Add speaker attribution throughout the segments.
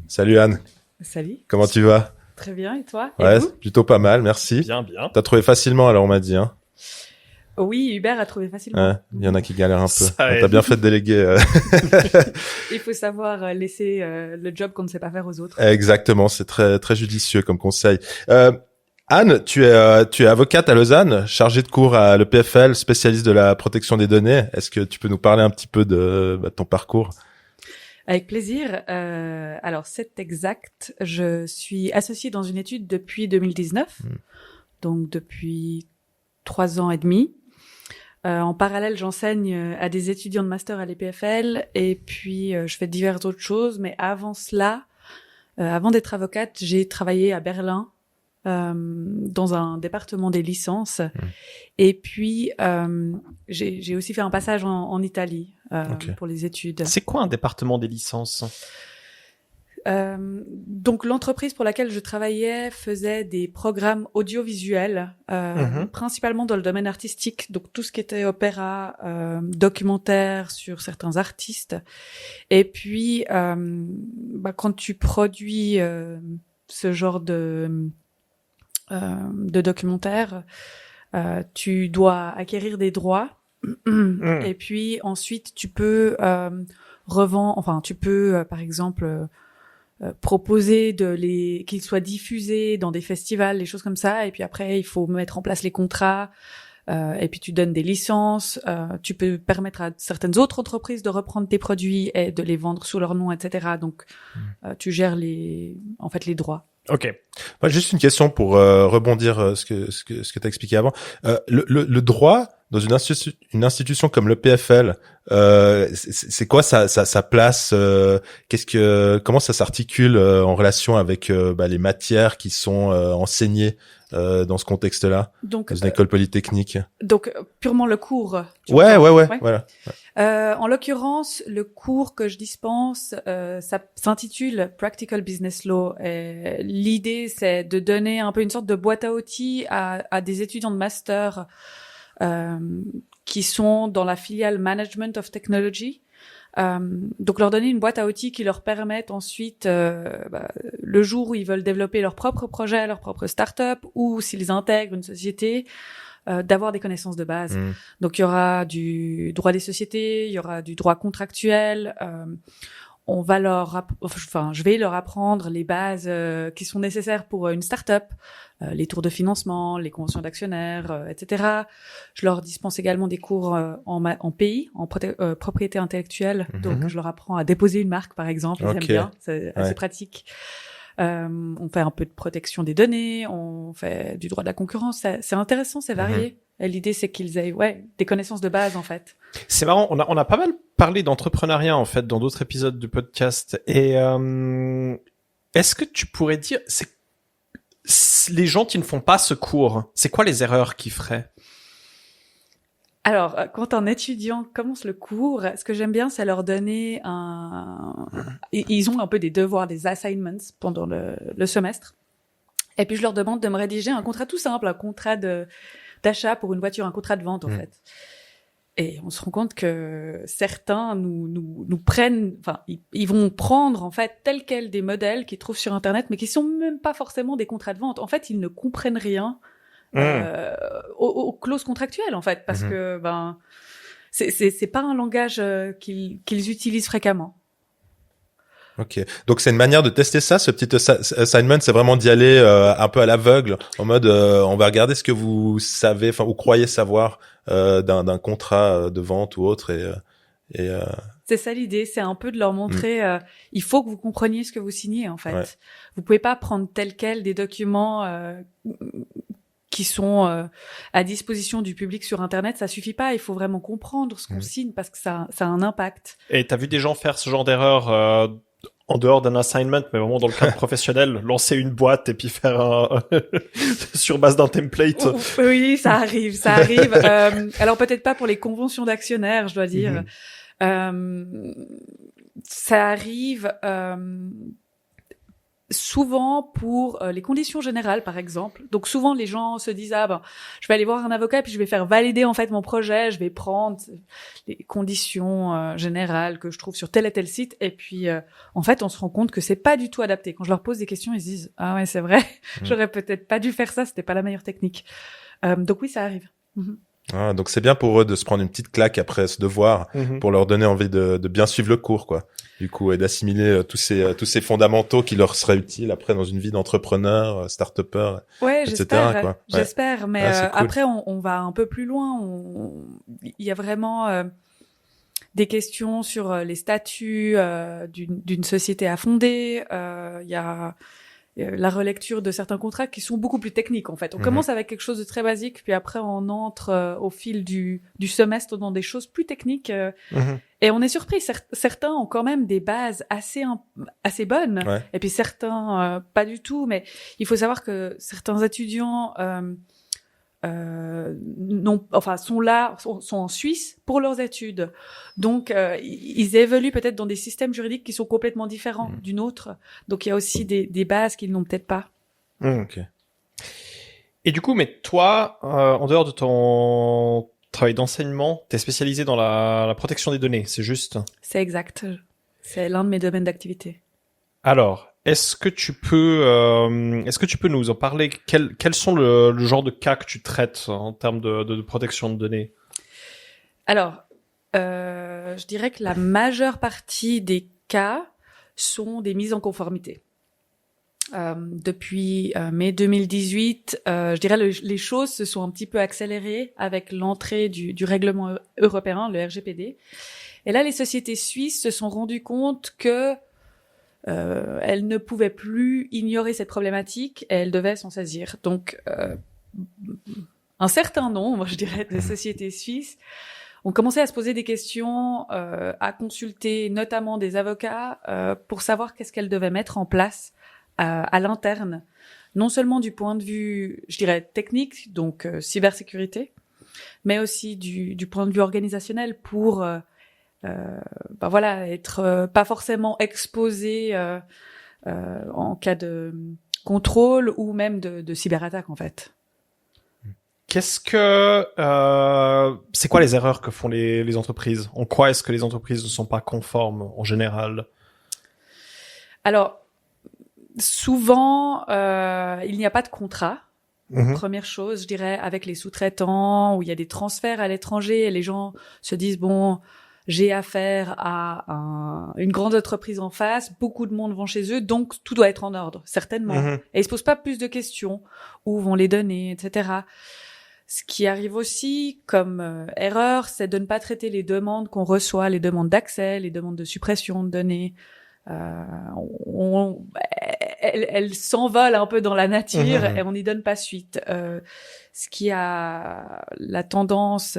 Speaker 1: Salut Anne,
Speaker 2: Salut.
Speaker 1: comment tu vas?
Speaker 2: Très bien, et toi?
Speaker 1: Ouais,
Speaker 2: Et vous?
Speaker 1: plutôt pas mal, merci.
Speaker 3: Bien, bien.
Speaker 1: T'as trouvé facilement alors on m'a dit, hein?
Speaker 2: Oui, Hubert a trouvé facilement.
Speaker 1: Ouais, il y en a qui galèrent un peu.
Speaker 3: Ça
Speaker 1: T'as
Speaker 3: aide.
Speaker 1: bien fait de déléguer.
Speaker 2: Il faut savoir laisser le job qu'on ne sait pas faire aux autres.
Speaker 1: Exactement, c'est très très judicieux comme conseil. Anne, tu es avocate à Lausanne, chargée de cours à l'EPFL, spécialiste de la protection des données. Est-ce que tu peux nous parler un petit peu de ton parcours?
Speaker 2: Avec plaisir. Alors, c'est exact. Je suis associée dans une étude depuis 2019, donc depuis 3 ans et demi. En parallèle, j'enseigne à des étudiants de master à l'EPFL et puis je fais diverses autres choses. Mais avant cela, avant d'être avocate, j'ai travaillé à Berlin dans un département des licences. Et puis, j'ai aussi fait un passage en Italie
Speaker 1: Ok.
Speaker 2: pour les études.
Speaker 3: C'est quoi un département des licences?
Speaker 2: Donc l'entreprise pour laquelle je travaillais faisait des programmes audiovisuels, principalement dans le domaine artistique, donc tout ce qui était opéra, documentaire sur certains artistes. Et puis quand tu produis ce genre de documentaire, tu dois acquérir des droits. Et puis ensuite tu peux revendre, enfin tu peux par exemple proposer qu'ils soient diffusés dans des festivals, des choses comme ça. Et puis après, il faut mettre en place les contrats. Et puis tu donnes des licences. Tu peux permettre à certaines autres entreprises de reprendre tes produits et de les vendre sous leur nom, etc. Donc, tu gères les droits.
Speaker 3: Ok.
Speaker 1: Moi, juste une question pour rebondir ce que t'as expliqué avant. Le droit dans une institution comme le PFL, c'est quoi sa place? Comment ça s'articule en relation avec les matières qui sont enseignées dans ce contexte-là,
Speaker 2: Donc,
Speaker 1: dans une école polytechnique?
Speaker 2: Donc purement le cours.
Speaker 1: Ouais,
Speaker 2: Ouais.
Speaker 1: voilà.
Speaker 2: En l'occurrence, le cours que je dispense, ça s'intitule Practical Business Law. Et l'idée, c'est de donner un peu une sorte de boîte à outils à des étudiants de master qui sont dans la filiale Management of Technology. Donc leur donner une boîte à outils qui leur permettent ensuite, le jour où ils veulent développer leur propre projet, leur propre start-up, ou s'ils intègrent une société, d'avoir des connaissances de base. Donc il y aura du droit des sociétés, il y aura du droit contractuel. Je vais leur apprendre les bases qui sont nécessaires pour une start-up, les tours de financement, les conventions d'actionnaires, etc. Je leur dispense également des cours en PI, en propriété intellectuelle. Donc je leur apprends à déposer une marque, par exemple. Ils aiment bien, c'est assez pratique. On fait un peu de protection des données, on fait du droit de la concurrence. C'est intéressant, c'est varié. Et l'idée, c'est qu'ils aient des connaissances de base, en fait.
Speaker 3: C'est marrant, on a pas mal parlé d'entrepreneuriat, en fait, dans d'autres épisodes du podcast. Et est-ce que tu pourrais dire, les gens qui ne font pas ce cours, c'est quoi les erreurs qu'ils feraient?
Speaker 2: Alors, quand un étudiant commence le cours, ce que j'aime bien, c'est leur donner ils ont un peu des devoirs, des assignments pendant le semestre. Et puis, je leur demande de me rédiger un contrat tout simple, un contrat d'achat pour une voiture, un contrat de vente, en fait. Et on se rend compte que certains nous prennent, ils vont prendre, en fait, tel quel des modèles qu'ils trouvent sur Internet, mais qui sont même pas forcément des contrats de vente. En fait, ils ne comprennent rien aux clauses contractuelles, en fait, parce que c'est pas un langage qu'ils utilisent fréquemment.
Speaker 1: Ok. Donc c'est une manière de tester ça, ce petit assignment, c'est vraiment d'y aller un peu à l'aveugle, en mode on va regarder ce que vous savez, enfin vous croyez savoir d'un contrat de vente ou autre et
Speaker 2: C'est ça l'idée, c'est un peu de leur montrer il faut que vous compreniez ce que vous signez, en fait.
Speaker 1: Ouais.
Speaker 2: Vous pouvez pas prendre tel quel des documents qui sont à disposition du public sur Internet, ça suffit pas, il faut vraiment comprendre ce qu'on signe parce que ça a un impact.
Speaker 3: Et t'as vu des gens faire ce genre d'erreur en dehors d'un assignment, mais vraiment dans le cadre professionnel, lancer une boîte et puis faire sur base d'un template.
Speaker 2: Oui, ça arrive. Alors peut-être pas pour les conventions d'actionnaires, je dois dire. Ça arrive. souvent pour les conditions générales, par exemple. Donc souvent les gens se disent je vais aller voir un avocat puis je vais faire valider en fait mon projet, je vais prendre les conditions générales que je trouve sur tel et tel site et puis en fait on se rend compte que c'est pas du tout adapté. Quand je leur pose des questions, ils se disent ah ouais c'est vrai, j'aurais peut-être pas dû faire ça, c'était pas la meilleure technique. Donc oui ça arrive.
Speaker 1: Ah, donc c'est bien pour eux de se prendre une petite claque après ce devoir pour leur donner envie de bien suivre le cours, quoi. Du coup, et d'assimiler tous ces fondamentaux qui leur seraient utiles après dans une vie d'entrepreneur, start-upper,
Speaker 2: ouais,
Speaker 1: etc.
Speaker 2: j'espère,
Speaker 1: quoi.
Speaker 2: j'espère. Mais
Speaker 1: Ah, c'est cool.
Speaker 2: après, on va un peu plus loin. Il y a vraiment des questions sur les statuts d'une société à fonder. Il y a la relecture de certains contrats qui sont beaucoup plus techniques en fait. On commence avec quelque chose de très basique, puis après on entre au fil du semestre dans des choses plus techniques. Et on est surpris. Certains ont quand même des bases assez bonnes, et puis certains pas du tout. Mais il faut savoir que certains étudiants sont en Suisse pour leurs études. Donc, ils évoluent peut-être dans des systèmes juridiques qui sont complètement différents d'une autre. Donc, il y a aussi des bases qu'ils n'ont peut-être pas.
Speaker 1: Ok.
Speaker 3: Et du coup, mais toi, en dehors de ton travail d'enseignement, t'es spécialisé dans la protection des données, c'est juste?
Speaker 2: C'est exact. C'est l'un de mes domaines d'activité.
Speaker 3: Alors, est-ce que tu peux nous en parler? Quels sont le genre de cas que tu traites en termes de protection de données?
Speaker 2: Alors, je dirais que la majeure partie des cas sont des mises en conformité. Depuis mai 2018, je dirais les choses se sont un petit peu accélérées avec l'entrée du règlement européen, le RGPD. Et là, les sociétés suisses se sont rendues compte que elles ne pouvaient plus ignorer cette problématique et elles devaient s'en saisir. Donc, un certain nombre, je dirais, de sociétés suisses ont commencé à se poser des questions, à consulter notamment des avocats pour savoir qu'est-ce qu'elles devaient mettre en place à l'interne, non seulement du point de vue, je dirais, technique, donc cybersécurité, mais aussi du point de vue organisationnel pour être pas forcément exposé en cas de contrôle ou même de cyberattaque en fait.
Speaker 3: C'est quoi les erreurs que font les entreprises? En quoi est-ce que les entreprises ne sont pas conformes en général?
Speaker 2: Alors, souvent, il n'y a pas de contrat. Première chose, je dirais, avec les sous-traitants, où il y a des transferts à l'étranger et les gens se disent, bon, j'ai affaire à une grande entreprise en face, beaucoup de monde vont chez eux, donc tout doit être en ordre, certainement. Et ils se posent pas plus de questions, où vont les données, etc. Ce qui arrive aussi comme erreur, c'est de ne pas traiter les demandes qu'on reçoit, les demandes d'accès, les demandes de suppression de données. Elles s'envolent un peu dans la nature et on n'y donne pas suite. Ce qui a la tendance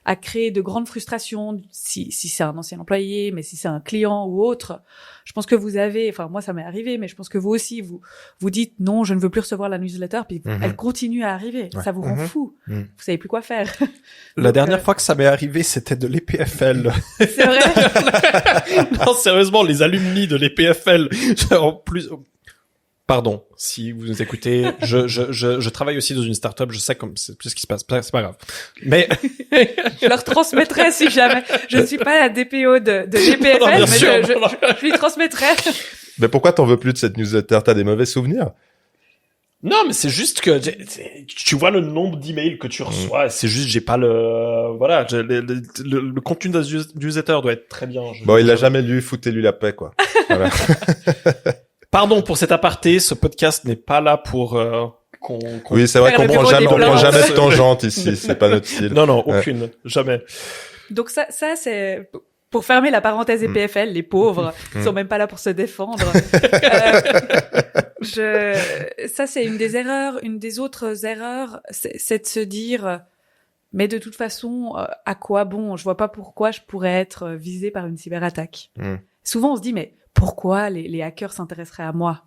Speaker 2: à créer de grandes frustrations si c'est un ancien employé, mais si c'est un client ou autre. Je pense que moi ça m'est arrivé, mais je pense que vous aussi, vous dites non, je ne veux plus recevoir la newsletter, puis elle continue à arriver. Ça vous rend fou. Vous savez plus quoi faire.
Speaker 3: La dernière fois que ça m'est arrivé, c'était de l'EPFL.
Speaker 2: C'est vrai?
Speaker 3: Non, sérieusement, les alumni de l'EPFL, en plus, pardon, si vous nous écoutez, je travaille aussi dans une start-up, je sais comme c'est plus ce qui se passe, c'est pas grave. Mais
Speaker 2: je leur transmettrai si jamais. Je ne suis pas la DPO de l'EPFL, mais je lui transmettrai.
Speaker 1: Mais pourquoi t'en veux plus de cette newsletter? T'as des mauvais souvenirs?
Speaker 3: Non, mais c'est juste que tu vois le nombre d'emails que tu reçois, c'est juste j'ai pas le contenu d'un newsletter doit être très bien.
Speaker 1: Bon, il l'a jamais lu, foutez-lui la paix, quoi. Voilà.
Speaker 3: Pardon pour cet aparté, ce podcast n'est pas là pour
Speaker 1: Oui, c'est vrai qu'on prend jamais de tangente ici, c'est pas notre style.
Speaker 3: Non, aucune, jamais.
Speaker 2: Donc ça c'est pour fermer la parenthèse EPFL, les pauvres, ils sont même pas là pour se défendre. Ça c'est une des erreurs, une des autres erreurs, c'est de se dire mais de toute façon à quoi bon, je vois pas pourquoi je pourrais être visé par une cyberattaque. Souvent on se dit mais pourquoi les hackers s'intéresseraient à moi?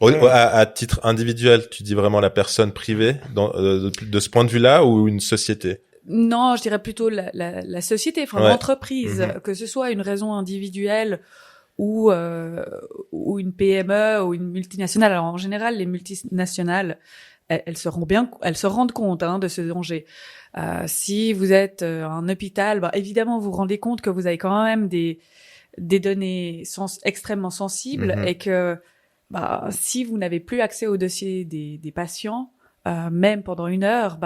Speaker 1: À titre individuel, tu dis vraiment la personne privée de ce point de vue-là ou une société?
Speaker 2: Non, je dirais plutôt la société, l'entreprise, que ce soit une raison individuelle ou une PME ou une multinationale. Alors en général, les multinationales, elles se rendent compte de ce danger. Si vous êtes un hôpital, évidemment vous vous rendez compte que vous avez quand même des données extrêmement sensibles et que si vous n'avez plus accès au dossier des patients, même pendant 1 heure,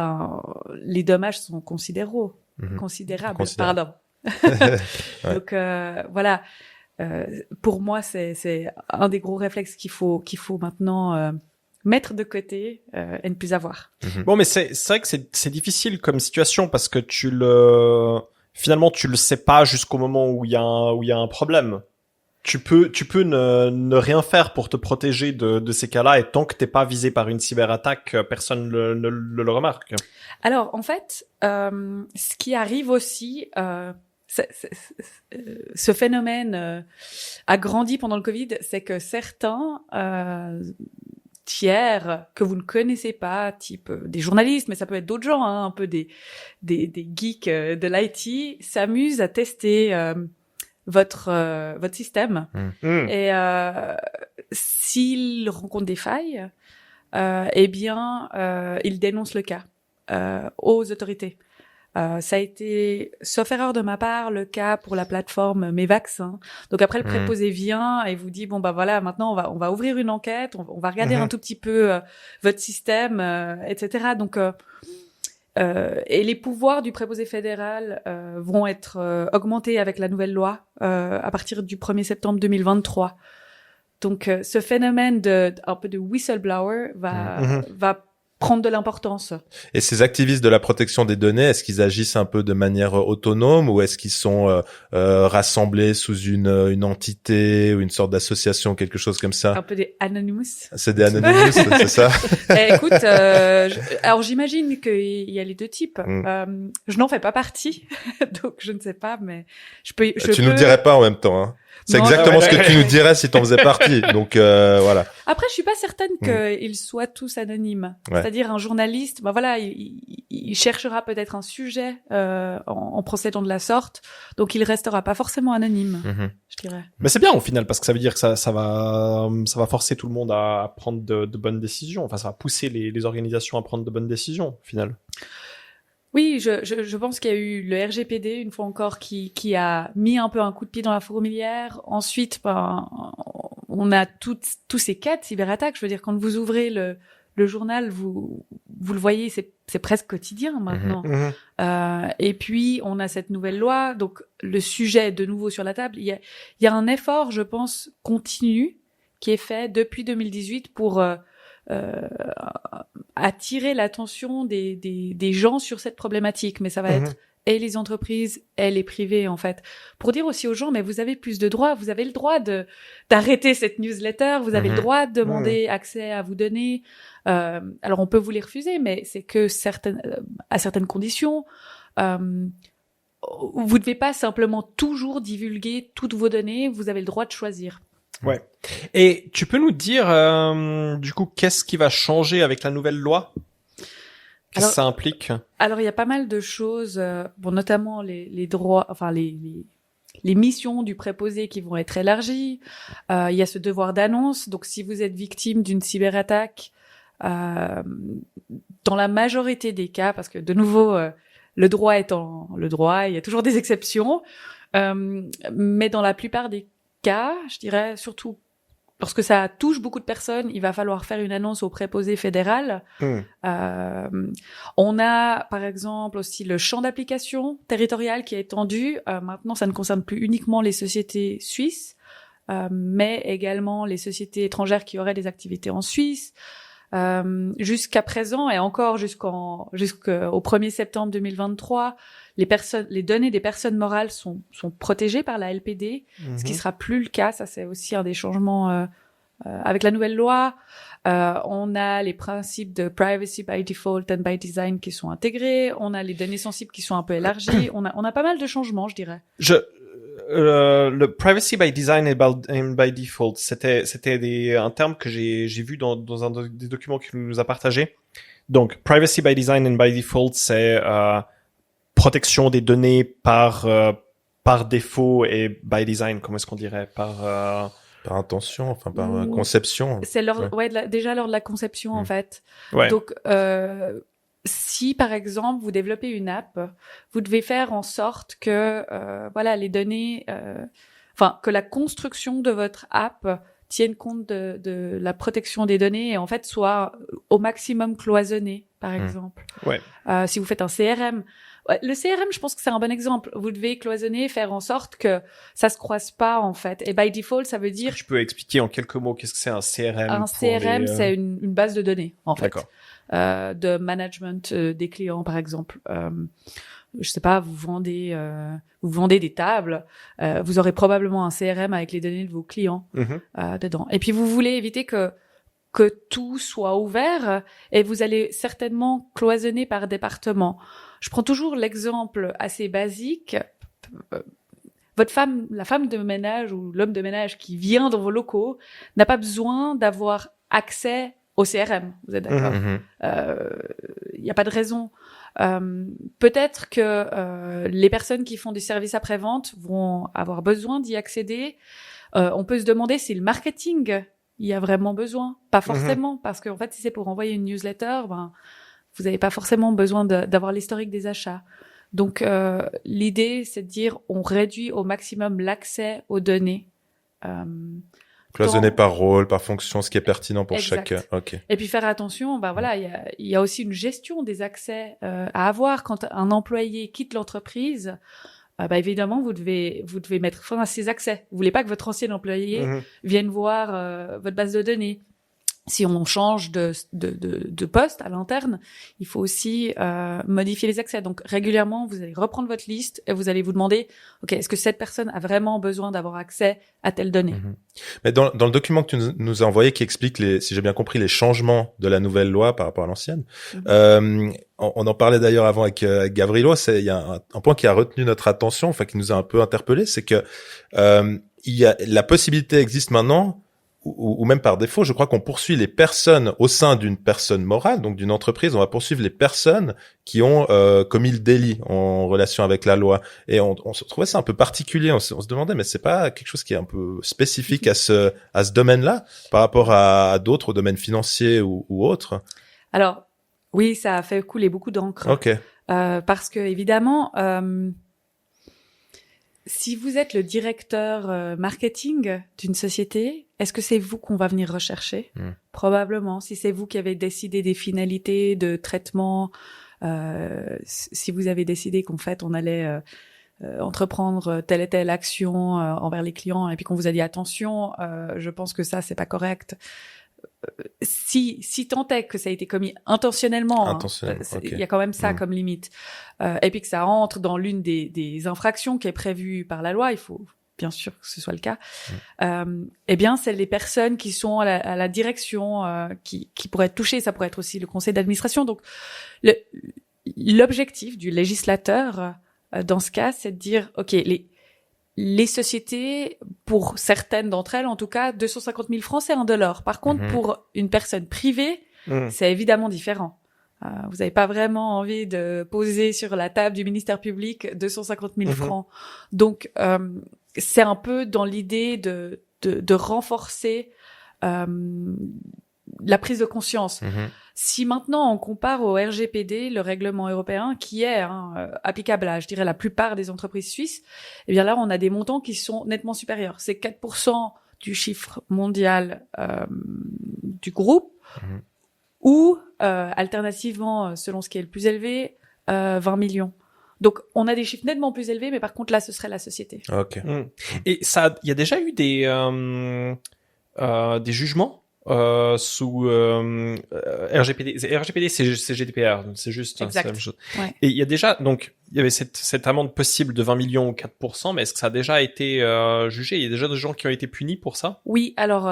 Speaker 2: les dommages sont considérables. Pardon.
Speaker 1: Ouais.
Speaker 2: Donc voilà. Pour moi, c'est un des gros réflexes qu'il faut maintenant mettre de côté et ne plus avoir.
Speaker 3: Bon, mais c'est vrai que c'est difficile comme situation parce que finalement tu le sais pas jusqu'au moment où il y a un problème. Tu peux ne rien faire pour te protéger de ces cas-là, et tant que t'es pas visé par une cyberattaque, personne ne le remarque.
Speaker 2: Alors en fait, ce qui arrive aussi, ce phénomène a grandi pendant le Covid, c'est que certains tiers que vous ne connaissez pas, type des journalistes, mais ça peut être d'autres gens, un peu des geeks de l'IT, s'amusent à tester votre système. Et s'ils rencontrent des failles, ils dénoncent le cas aux autorités. Ça a été, sauf erreur de ma part, le cas pour la plateforme Mes Vaccins. Donc après, le préposé vient et vous dit voilà, maintenant on va ouvrir une enquête, on va regarder un tout petit peu votre système, etc. Donc et les pouvoirs du préposé fédéral vont être augmentés avec la nouvelle loi à partir du 1er septembre 2023. Donc ce phénomène un peu de whistleblower va prendre de l'importance.
Speaker 1: Et ces activistes de la protection des données, est-ce qu'ils agissent un peu de manière autonome ou est-ce qu'ils sont rassemblés sous une entité ou une sorte d'association, quelque chose comme ça?
Speaker 2: Un peu des Anonymous.
Speaker 1: C'est des Anonymous, c'est ça?
Speaker 2: Écoute, alors j'imagine qu'il y a les deux types. Je n'en fais pas partie, donc je ne sais pas, mais
Speaker 1: Tu nous dirais pas en même temps, hein. C'est exactement ce que tu nous dirais si t'en faisais partie. Donc voilà.
Speaker 2: Après, je suis pas certaine qu'ils soient tous anonymes.
Speaker 1: Ouais.
Speaker 2: C'est-à-dire un journaliste, il cherchera peut-être un sujet en procédant de la sorte, donc il restera pas forcément anonyme, je dirais.
Speaker 3: Mais c'est bien au final parce que ça veut dire que ça va forcer tout le monde à prendre de bonnes décisions. Enfin, ça va pousser les organisations à prendre de bonnes décisions au final.
Speaker 2: Oui, je pense qu'il y a eu le RGPD une fois encore qui a mis un peu un coup de pied dans la fourmilière. Ensuite, on a tous ces cas de cyberattaques. Je veux dire, quand vous ouvrez le journal, vous le voyez, c'est presque quotidien maintenant. Et puis on a cette nouvelle loi, donc le sujet est de nouveau sur la table. Il y a un effort, je pense, continu qui est fait depuis 2018 pour attirer l'attention des gens sur cette problématique, mais ça va être et les entreprises et les privés en fait, pour dire aussi aux gens, mais vous avez plus de droits, vous avez le droit d'arrêter cette newsletter, vous avez le droit de demander accès à vos données. Alors on peut vous les refuser, mais c'est que à certaines conditions. Vous ne devez pas simplement toujours divulguer toutes vos données, vous avez le droit de choisir.
Speaker 3: Ouais. Et tu peux nous dire, du coup, qu'est-ce qui va changer avec la nouvelle loi? Qu'est-ce que ça implique?
Speaker 2: Alors, il y a pas mal de choses, notamment les droits, enfin, les missions du préposé qui vont être élargies. Il y a ce devoir d'annonce. Donc, si vous êtes victime d'une cyberattaque, dans la majorité des cas, parce que de nouveau, le droit étant le droit, il y a toujours des exceptions, mais dans la plupart des cas, je dirais, surtout lorsque ça touche beaucoup de personnes, il va falloir faire une annonce au préposé fédéral. On a, par exemple, aussi le champ d'application territorial qui est étendu. Maintenant, ça ne concerne plus uniquement les sociétés suisses, mais également les sociétés étrangères qui auraient des activités en Suisse. Jusqu'à présent et encore jusqu'au 1er septembre 2023, les données des personnes morales sont protégées par la LPD, ce qui sera plus le cas. Ça, c'est aussi un des changements avec la nouvelle loi. On a les principes de privacy by default and by design qui sont intégrés. On a les données sensibles qui sont un peu élargies. On a pas mal de changements, je dirais.
Speaker 3: Le privacy by design and by default, c'était un terme que j'ai vu dans un des documents qu'il nous a partagé. Donc, privacy by design and by default, c'est protection des données par par défaut et by design, comment est-ce qu'on dirait, par
Speaker 1: intention, enfin par conception.
Speaker 2: C'est déjà lors de la conception en fait.
Speaker 3: Ouais.
Speaker 2: Donc si par exemple vous développez une app, vous devez faire en sorte que les données, que la construction de votre app tienne compte de la protection des données et en fait soit au maximum cloisonnée, par exemple.
Speaker 3: Ouais.
Speaker 2: Si vous faites un CRM, le CRM, je pense que c'est un bon exemple. Vous devez cloisonner, faire en sorte que ça se croise pas en fait. Et by default, ça veut dire.
Speaker 3: Je peux expliquer en quelques mots qu'est-ce que c'est un CRM.
Speaker 2: Un CRM, c'est une base de données en fait.
Speaker 3: D'accord.
Speaker 2: De management des clients, par exemple. Je sais pas, vous vendez des tables, vous aurez probablement un CRM avec les données de vos clients dedans. Et puis vous voulez éviter que tout soit ouvert et vous allez certainement cloisonner par département. Je prends toujours l'exemple assez basique. La femme de ménage ou l'homme de ménage qui vient dans vos locaux n'a pas besoin d'avoir accès au CRM. Vous êtes d'accord? Il n'y a pas de raison. Peut-être que les personnes qui font du service après-vente vont avoir besoin d'y accéder. On peut se demander si le marketing y a vraiment besoin. Pas forcément, parce qu'en fait, si c'est pour envoyer une newsletter, vous n'avez pas forcément besoin d'avoir l'historique des achats. Donc, l'idée, c'est de dire, on réduit au maximum l'accès aux données.
Speaker 1: Cloisonné par rôle, par fonction, ce qui est pertinent pour
Speaker 2: exact.
Speaker 1: chacun. Ok.
Speaker 2: Et puis faire attention, il y a aussi une gestion des accès à avoir quand un employé quitte l'entreprise. Évidemment, vous devez mettre fin à ces accès. Vous voulez pas que votre ancien employé vienne voir votre base de données. Si on change de poste à l'interne, il faut aussi modifier les accès. Donc régulièrement, vous allez reprendre votre liste et vous allez vous demander, ok, est-ce que cette personne a vraiment besoin d'avoir accès à telle donnée?
Speaker 1: Mais dans le document que tu nous as envoyé, qui explique si j'ai bien compris, les changements de la nouvelle loi par rapport à l'ancienne, on en parlait d'ailleurs avant avec Gavrilo. Il y a un point qui a retenu notre attention, enfin qui nous a un peu interpellé, c'est que la possibilité existe maintenant. Ou même par défaut, je crois qu'on poursuit les personnes au sein d'une personne morale, donc d'une entreprise. On va poursuivre les personnes qui ont commis le délit en relation avec la loi. Et on se trouvait ça un peu particulier. On se demandait, mais c'est pas quelque chose qui est un peu spécifique à ce domaine-là par rapport à d'autres domaines financiers ou autres?
Speaker 2: Alors oui, ça a fait couler beaucoup d'encre.
Speaker 1: Ok.
Speaker 2: Parce que évidemment. Si vous êtes le directeur marketing d'une société, est-ce que c'est vous qu'on va venir rechercher? Probablement. Si c'est vous qui avez décidé des finalités de traitement, si vous avez décidé qu'en fait on allait entreprendre telle et telle action envers les clients et puis qu'on vous a dit attention, je pense que ça c'est pas correct. Si tant est que ça a été commis intentionnellement, il y a quand même ça comme limite, et puis que ça entre dans l'une des infractions qui est prévue par la loi, il faut bien sûr que ce soit le cas. Eh bien, c'est les personnes qui sont à la direction qui pourraient être touchées. Ça pourrait être aussi le conseil d'administration. Donc, l'objectif du législateur dans ce cas, c'est de dire, ok, les sociétés, pour certaines d'entre elles, en tout cas, 250 000 francs, c'est $1. Par contre, pour une personne privée, c'est évidemment différent. Vous n'avez pas vraiment envie de poser sur la table du ministère public 250 000 francs. Donc, c'est un peu dans l'idée de renforcer la prise de conscience. Si maintenant on compare au RGPD, le règlement européen, qui est applicable à, je dirais, la plupart des entreprises suisses, eh bien là, on a des montants qui sont nettement supérieurs. C'est 4% du chiffre mondial du groupe, ou alternativement, selon ce qui est le plus élevé, 20 millions. Donc, on a des chiffres nettement plus élevés, mais par contre, là, ce serait la société.
Speaker 1: Ok.
Speaker 3: Et il y a déjà eu des jugements sous RGPD. RGPD, c'est GDPR, donc c'est juste la même chose.
Speaker 2: Ouais.
Speaker 3: Et il y a déjà, donc, il y avait cette amende possible de 20 millions ou 4%, mais est-ce que ça a déjà été jugé? Il y a déjà des gens qui ont été punis pour ça? Oui,
Speaker 2: alors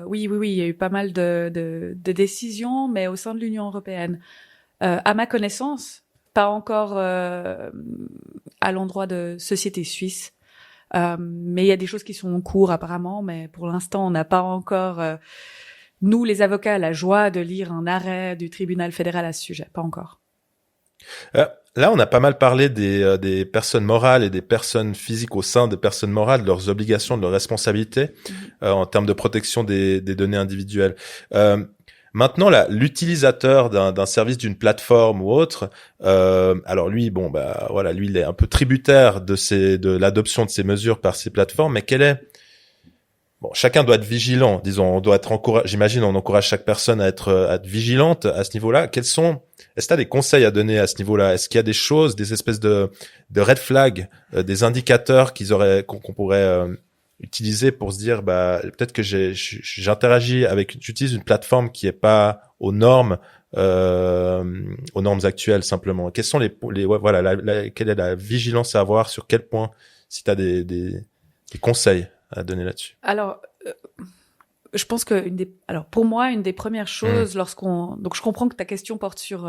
Speaker 2: oui, il y a eu pas mal de décisions, mais au sein de l'Union européenne. À ma connaissance, pas encore à l'endroit de sociétés suisses. Mais il y a des choses qui sont en cours apparemment, mais pour l'instant, on n'a pas encore, nous les avocats, la joie de lire un arrêt du tribunal fédéral à ce sujet. Pas encore.
Speaker 1: là, on a pas mal parlé des personnes morales et des personnes physiques au sein des personnes morales, de leurs obligations, de leurs responsabilités en termes de protection des données individuelles. Maintenant, là, l'utilisateur d'un service, d'une plateforme ou autre, alors lui, lui, il est un peu tributaire de l'adoption de ces mesures par ces plateformes. Mais chacun doit être vigilant. Disons, on doit être j'imagine, on encourage chaque personne à être vigilante à ce niveau-là. Est-ce que tu as des conseils à donner à ce niveau-là? Est-ce qu'il y a des choses, des espèces de red flags, des indicateurs qu'on pourrait utiliser pour se dire, peut-être que j'interagis j'utilise une plateforme qui est pas aux normes actuelles simplement. Quels sont quelle est la vigilance à avoir, sur quel point, si tu as des conseils à donner là-dessus?
Speaker 2: Alors, je pense que pour moi, une des premières choses donc je comprends que ta question porte sur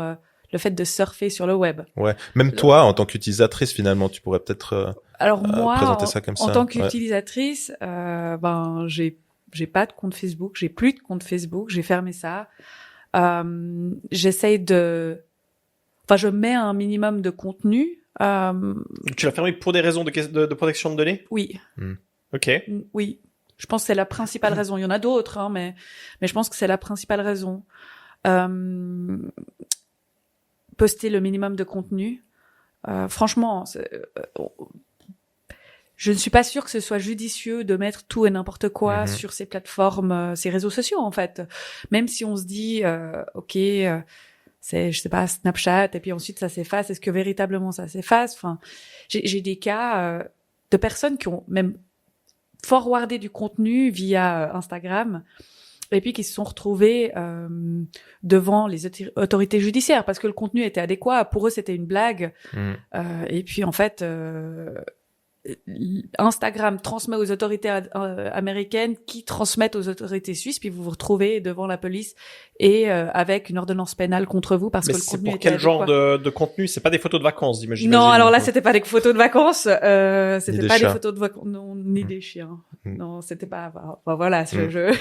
Speaker 2: le fait de surfer sur le web.
Speaker 1: Ouais. Même toi, en tant qu'utilisatrice, finalement, tu pourrais peut-être présenter ça comme ça.
Speaker 2: En tant qu'utilisatrice, j'ai pas de compte Facebook, j'ai plus de compte Facebook, j'ai fermé ça. J'essaye je mets un minimum de contenu.
Speaker 3: Tu l'as fermé pour des raisons de protection de données?
Speaker 2: Oui.
Speaker 3: Ok.
Speaker 2: Oui. Je pense que c'est la principale raison. Il y en a d'autres, mais je pense que c'est la principale raison. Poster le minimum de contenu. Franchement, je ne suis pas sûre que ce soit judicieux de mettre tout et n'importe quoi sur ces plateformes, ces réseaux sociaux, en fait. Même si on se dit, c'est, je sais pas, Snapchat, et puis ensuite ça s'efface. Est-ce que véritablement ça s'efface? Enfin, j'ai des cas de personnes qui ont même forwardé du contenu via Instagram, et puis qui se sont retrouvés devant les autorités judiciaires parce que le contenu était adéquat. Pour eux, c'était une blague. Et puis, en fait, Instagram transmet aux autorités américaines qui transmettent aux autorités suisses, puis vous vous retrouvez devant la police et avec une ordonnance pénale contre vous parce que le contenu était adéquat.
Speaker 3: Mais c'est pour quel genre de contenu? C'est pas des photos de vacances, j'imagine.
Speaker 2: Non, alors là, c'était pas des photos de vacances. C'était pas des photos de vacances, non, ni des chiens. Non, c'était pas. Voilà, je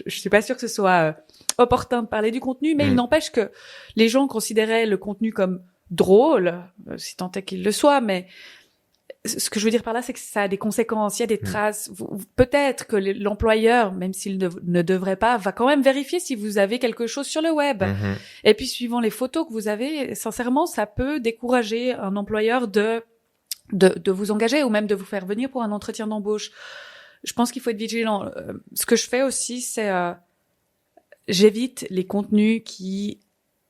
Speaker 2: suis pas sûre que ce soit opportun de parler du contenu, mais il n'empêche que les gens considéraient le contenu comme drôle, si tant est qu'il le soit, mais ce que je veux dire par là, c'est que ça a des conséquences, il y a des traces. Peut-être que l'employeur, même s'il ne devrait pas, va quand même vérifier si vous avez quelque chose sur le web. Et puis, suivant les photos que vous avez, sincèrement, ça peut décourager un employeur de vous engager ou même de vous faire venir pour un entretien d'embauche. Je pense qu'il faut être vigilant. Ce que je fais aussi, c'est j'évite les contenus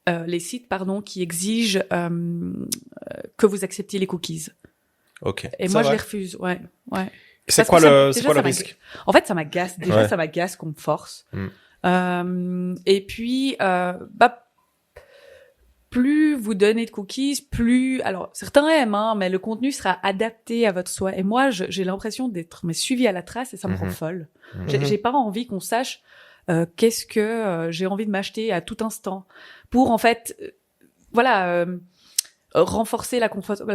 Speaker 2: les sites, qui exigent que vous acceptiez les cookies.
Speaker 1: Ok.
Speaker 2: Et moi, je les refuse. Ouais.
Speaker 3: C'est quoi le risque?
Speaker 2: En fait, ça m'agace. Déjà, ça m'agace qu'on me force. Et puis, plus vous donnez de cookies, alors, certains aiment, mais le contenu sera adapté à votre souhait. Et moi, j'ai l'impression d'être suivi à la trace et ça me rend folle. J'ai pas envie qu'on sache qu'est-ce que j'ai envie de m'acheter à tout instant. Pour, en fait, renforcer la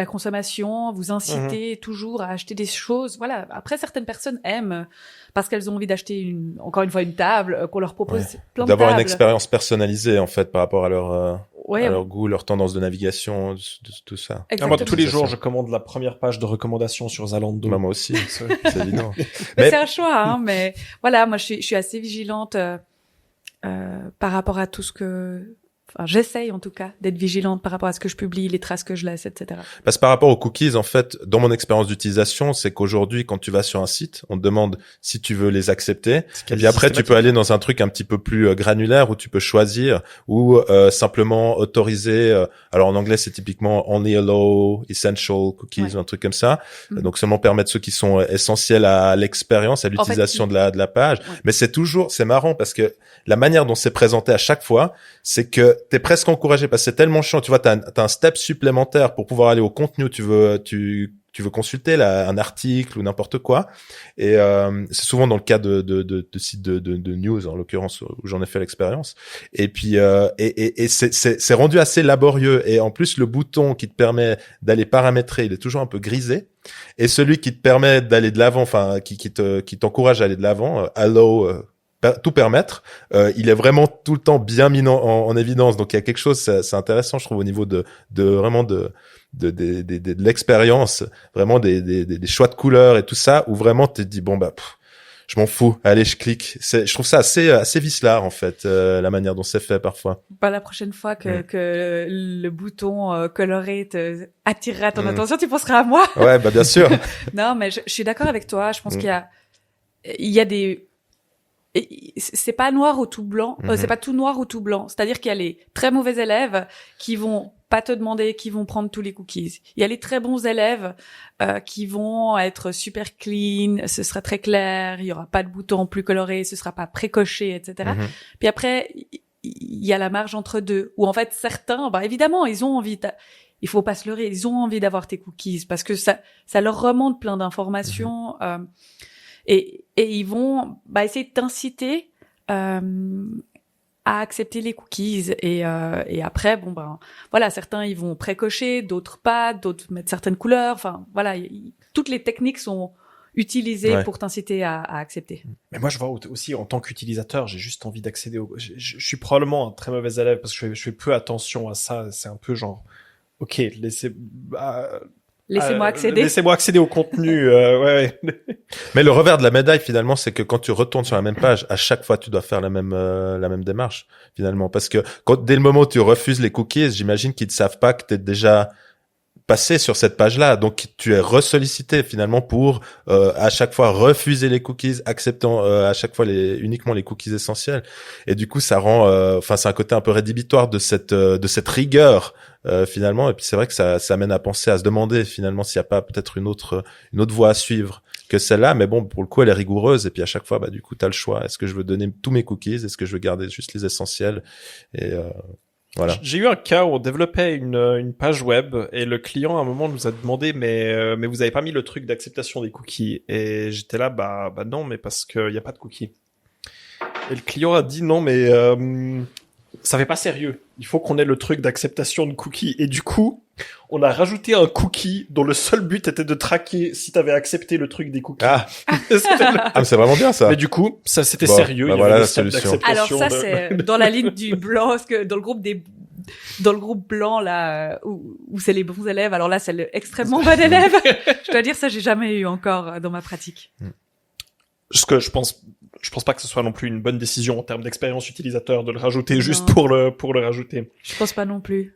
Speaker 2: consommation, vous inciter toujours à acheter des choses. Voilà. Après, certaines personnes aiment parce qu'elles ont envie d'acheter encore une fois une table, qu'on leur propose plein de
Speaker 1: d'avoir
Speaker 2: tables.
Speaker 1: Une expérience personnalisée en fait par rapport à leur goût, leur tendance de navigation, tout ça.
Speaker 3: Moi, tous les jours, je commande la première page de recommandations sur Zalando.
Speaker 1: Moi aussi, c'est évident.
Speaker 2: Mais c'est un choix, mais voilà, moi je suis assez vigilante par rapport à tout ce que. Enfin, j'essaye en tout cas d'être vigilante par rapport à ce que je publie, les traces que je laisse, etc.
Speaker 1: Parce que par rapport aux cookies, en fait, dans mon expérience d'utilisation, c'est qu'aujourd'hui, quand tu vas sur un site, on te demande si tu veux les accepter. Et puis après, tu peux aller dans un truc un petit peu plus granulaire où tu peux choisir ou simplement autoriser. Alors en anglais, c'est typiquement only allow essential cookies ou un truc comme ça. Donc seulement permettre ceux qui sont essentiels à l'expérience, à l'utilisation de la page. Mais c'est marrant parce que la manière dont c'est présenté à chaque fois, c'est que t'es presque encouragé parce que c'est tellement chiant. Tu vois, t'as un step supplémentaire pour pouvoir aller au contenu. Tu veux consulter un article ou n'importe quoi. Et c'est souvent dans le cas de sites de news, en l'occurrence, où j'en ai fait l'expérience. Et puis c'est rendu assez laborieux. Et en plus, le bouton qui te permet d'aller paramétrer, il est toujours un peu grisé. Et celui qui te permet d'aller de l'avant, enfin qui t'encourage à aller de l'avant, allow tout permettre. Il est vraiment tout le temps bien mis en évidence. Donc il y a quelque chose, c'est intéressant, je trouve, au niveau de vraiment de l'expérience, vraiment des choix de couleurs et tout ça, où vraiment tu te dis bon bah je m'en fous, allez je clique. Je trouve ça assez vicelard en fait, la manière dont c'est fait parfois.
Speaker 2: Pas la prochaine fois que le bouton coloré te attirera ton attention, tu penseras à moi.
Speaker 1: Ouais, bah bien sûr.
Speaker 2: Non, mais je suis d'accord avec toi. Je pense qu'il y a des c'est pas noir ou tout blanc, c'est pas tout noir ou tout blanc. C'est-à-dire qu'il y a les très mauvais élèves qui vont pas te demander, qui vont prendre tous les cookies. Il y a les très bons élèves qui vont être super clean, ce sera très clair, il y aura pas de boutons plus colorés, ce sera pas précoché, etc. Puis après, il y a la marge entre deux, où en fait certains, bah évidemment, ils ont envie, il faut pas se leurrer, ils ont envie d'avoir tes cookies parce que ça leur remonte plein d'informations. Et ils vont essayer de t'inciter à accepter les cookies et après voilà, certains ils vont précocher, d'autres pas, d'autres mettre certaines couleurs, enfin voilà, toutes les techniques sont utilisées pour t'inciter à accepter.
Speaker 3: Mais moi je vois aussi en tant qu'utilisateur, j'ai juste envie d'accéder je suis probablement un très mauvais élève parce que je fais peu attention à ça, c'est un peu genre OK, laissez-moi accéder. Laissez-moi accéder au contenu. Ouais.
Speaker 1: Mais le revers de la médaille, finalement, c'est que quand tu retournes sur la même page, à chaque fois, tu dois faire la même démarche, finalement. Parce que dès le moment où tu refuses les cookies, j'imagine qu'ils ne savent pas que tu es déjà passé sur cette page-là. Donc, tu es ressollicité, finalement, pour à chaque fois refuser les cookies, acceptant à chaque fois uniquement les cookies essentiels. Et du coup, ça rend, c'est un côté un peu rédhibitoire de cette rigueur, finalement. Et puis, c'est vrai que ça mène à penser, à se demander, finalement, s'il n'y a pas peut-être une autre voie à suivre que celle-là. Mais bon, pour le coup, elle est rigoureuse. Et puis, à chaque fois, du coup, t'as le choix. Est-ce que je veux donner tous mes cookies? Est-ce que je veux garder juste les essentiels? Et, voilà.
Speaker 3: J'ai eu un cas où on développait une page web et le client à un moment nous a demandé mais vous avez pas mis le truc d'acceptation des cookies et j'étais là bah non mais parce que y a pas de cookies. Et le client a dit non mais ça fait pas sérieux. Il faut qu'on ait le truc d'acceptation de cookies et du coup on a rajouté un cookie dont le seul but était de traquer si t'avais accepté le truc des cookies.
Speaker 1: Ah, mais c'est vraiment bien ça.
Speaker 3: Mais du coup, ça c'était sérieux.
Speaker 1: Bah voilà la solution.
Speaker 2: Alors ça c'est dans la ligne du blanc, parce que dans le groupe blanc là où c'est les bons élèves. Alors là c'est l'extrêmement bon élève. Je dois dire ça j'ai jamais eu encore dans ma pratique.
Speaker 3: Ce que je pense pas que ce soit non plus une bonne décision en termes d'expérience utilisateur de le rajouter juste pour le rajouter.
Speaker 2: Je pense pas non plus.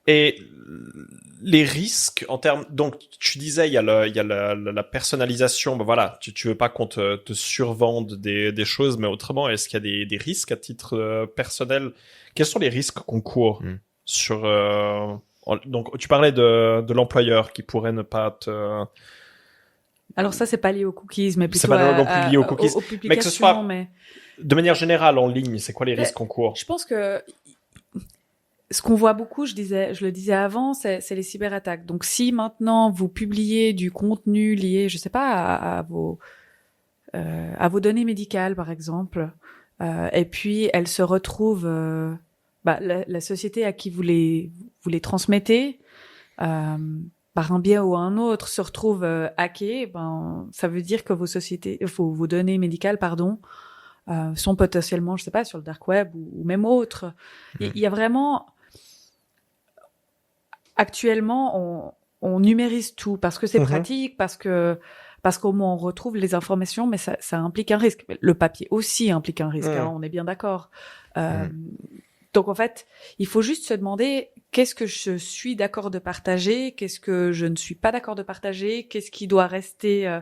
Speaker 3: Et les risques en termes, donc tu disais il y a la personnalisation, ben voilà, tu veux pas qu'on te survende des choses, mais autrement est-ce qu'il y a des risques à titre personnel? Quels sont les risques qu'on court sur donc tu parlais de l'employeur qui pourrait ne pas te
Speaker 2: Alors ça c'est pas lié aux cookies, mais plutôt
Speaker 3: c'est pas non plus lié aux cookies, mais que ce soit de manière générale en ligne, c'est quoi les risques qu'on court?
Speaker 2: Je pense que ce qu'on voit beaucoup, je le disais avant, c'est les cyberattaques. Donc si maintenant vous publiez du contenu lié, je sais pas, à vos données médicales par exemple, et puis elles se retrouvent, la société à qui vous les transmettez, par un biais ou un autre, se retrouve hackée, ça veut dire que vos données médicales, sont potentiellement, je sais pas, sur le dark web ou même autre. Il y a vraiment, actuellement, on numérise tout parce que c'est pratique, parce qu'au moins on retrouve les informations, mais ça implique un risque. Le papier aussi implique un risque, on est bien d'accord. Donc en fait, il faut juste se demander qu'est-ce que je suis d'accord de partager, qu'est-ce que je ne suis pas d'accord de partager, qu'est-ce qui doit rester,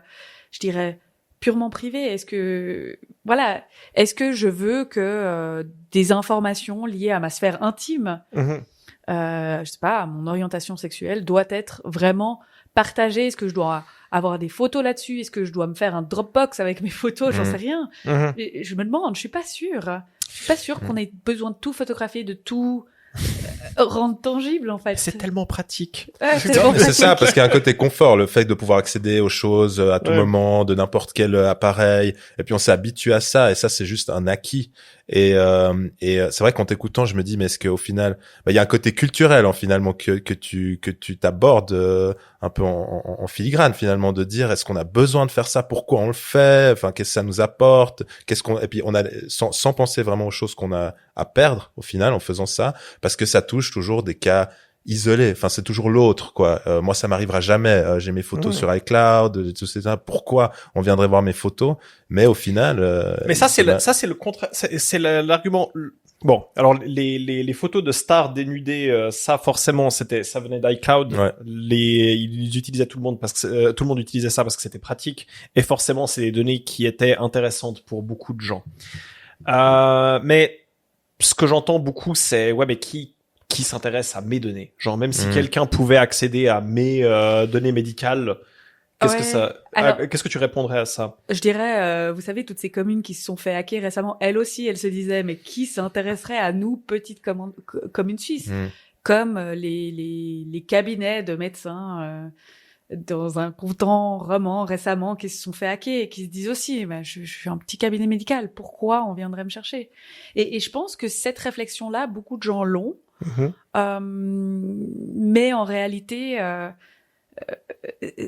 Speaker 2: je dirais, purement privé. Est-ce que je veux que des informations liées à ma sphère intime, je sais pas, à mon orientation sexuelle, doit être vraiment partagée? Est-ce que je dois avoir des photos là-dessus? Est-ce que je dois me faire un Dropbox avec mes photos? J'en sais rien. Et je me demande, je suis pas sûre qu'on ait besoin de tout photographier, de tout rendre tangible en fait.
Speaker 3: C'est tellement pratique.
Speaker 2: Ouais,
Speaker 1: C'est ça, parce qu'il y a un côté confort, le fait de pouvoir accéder aux choses à tout
Speaker 3: Ouais.
Speaker 1: moment, de n'importe quel appareil. Et puis on s'est habitué à ça, et ça c'est juste un acquis. Et c'est vrai qu'en t'écoutant, je me dis, mais est-ce qu'au final, il y a un côté culturel finalement que tu t'abordes un peu en filigrane finalement, de dire est-ce qu'on a besoin de faire ça, pourquoi on le fait, enfin qu'est-ce que ça nous apporte, et puis on a sans penser vraiment aux choses qu'on a à perdre au final en faisant ça, parce que ça touche toujours des cas isolé, enfin c'est toujours l'autre quoi. Moi ça m'arrivera jamais, j'ai mes photos sur iCloud, tout ça, pourquoi on viendrait voir mes photos, mais au final
Speaker 3: Mais ça c'est le contraire, c'est l'argument. Bon, alors les photos de stars dénudées, ça forcément ça venait d'iCloud.
Speaker 1: Ouais.
Speaker 3: Ils utilisaient tout le monde parce que tout le monde utilisait ça parce que c'était pratique, et forcément c'est des données qui étaient intéressantes pour beaucoup de gens. Mais ce que j'entends beaucoup, c'est ouais, mais qui s'intéresse à mes données? Genre même si quelqu'un pouvait accéder à mes données médicales, qu'est-ce que tu répondrais à ça?
Speaker 2: Je dirais, vous savez, toutes ces communes qui se sont fait hacker récemment, elles aussi, elles se disaient, mais qui s'intéresserait à nous, petites communes suisses, comme les cabinets de médecins dans un content roman récemment qui se sont fait hacker et qui se disent aussi, bah, je suis un petit cabinet médical, pourquoi on viendrait me chercher? Et je pense que cette réflexion-là, beaucoup de gens l'ont. Mais en réalité,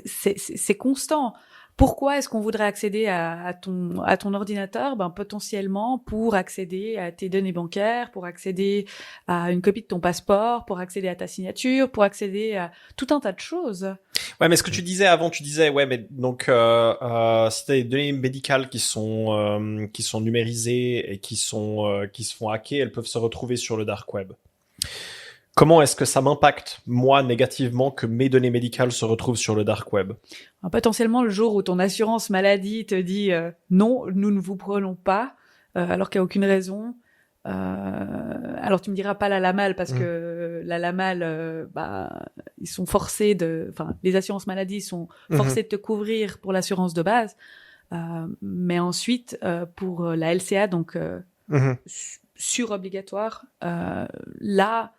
Speaker 2: c'est constant. Pourquoi est-ce qu'on voudrait accéder à ton ordinateur? Ben, potentiellement pour accéder à tes données bancaires, pour accéder à une copie de ton passeport, pour accéder à ta signature, pour accéder à tout un tas de choses.
Speaker 3: Ouais, mais ce que tu disais avant, tu disais, ouais, mais donc, si t'as des données médicales qui sont numérisées et qui se font hacker, elles peuvent se retrouver sur le dark web. Comment est-ce que ça m'impacte, moi, négativement, que mes données médicales se retrouvent sur le dark web?
Speaker 2: Alors, potentiellement, le jour où ton assurance maladie te dit non, nous ne vous prenons pas, alors qu'il n'y a aucune raison. Alors tu me diras pas la LAMAL parce que la LAMAL, ils sont forcés les assurances maladie sont forcées de te couvrir pour l'assurance de base, mais ensuite pour la LCA, donc sur-obligatoire, là.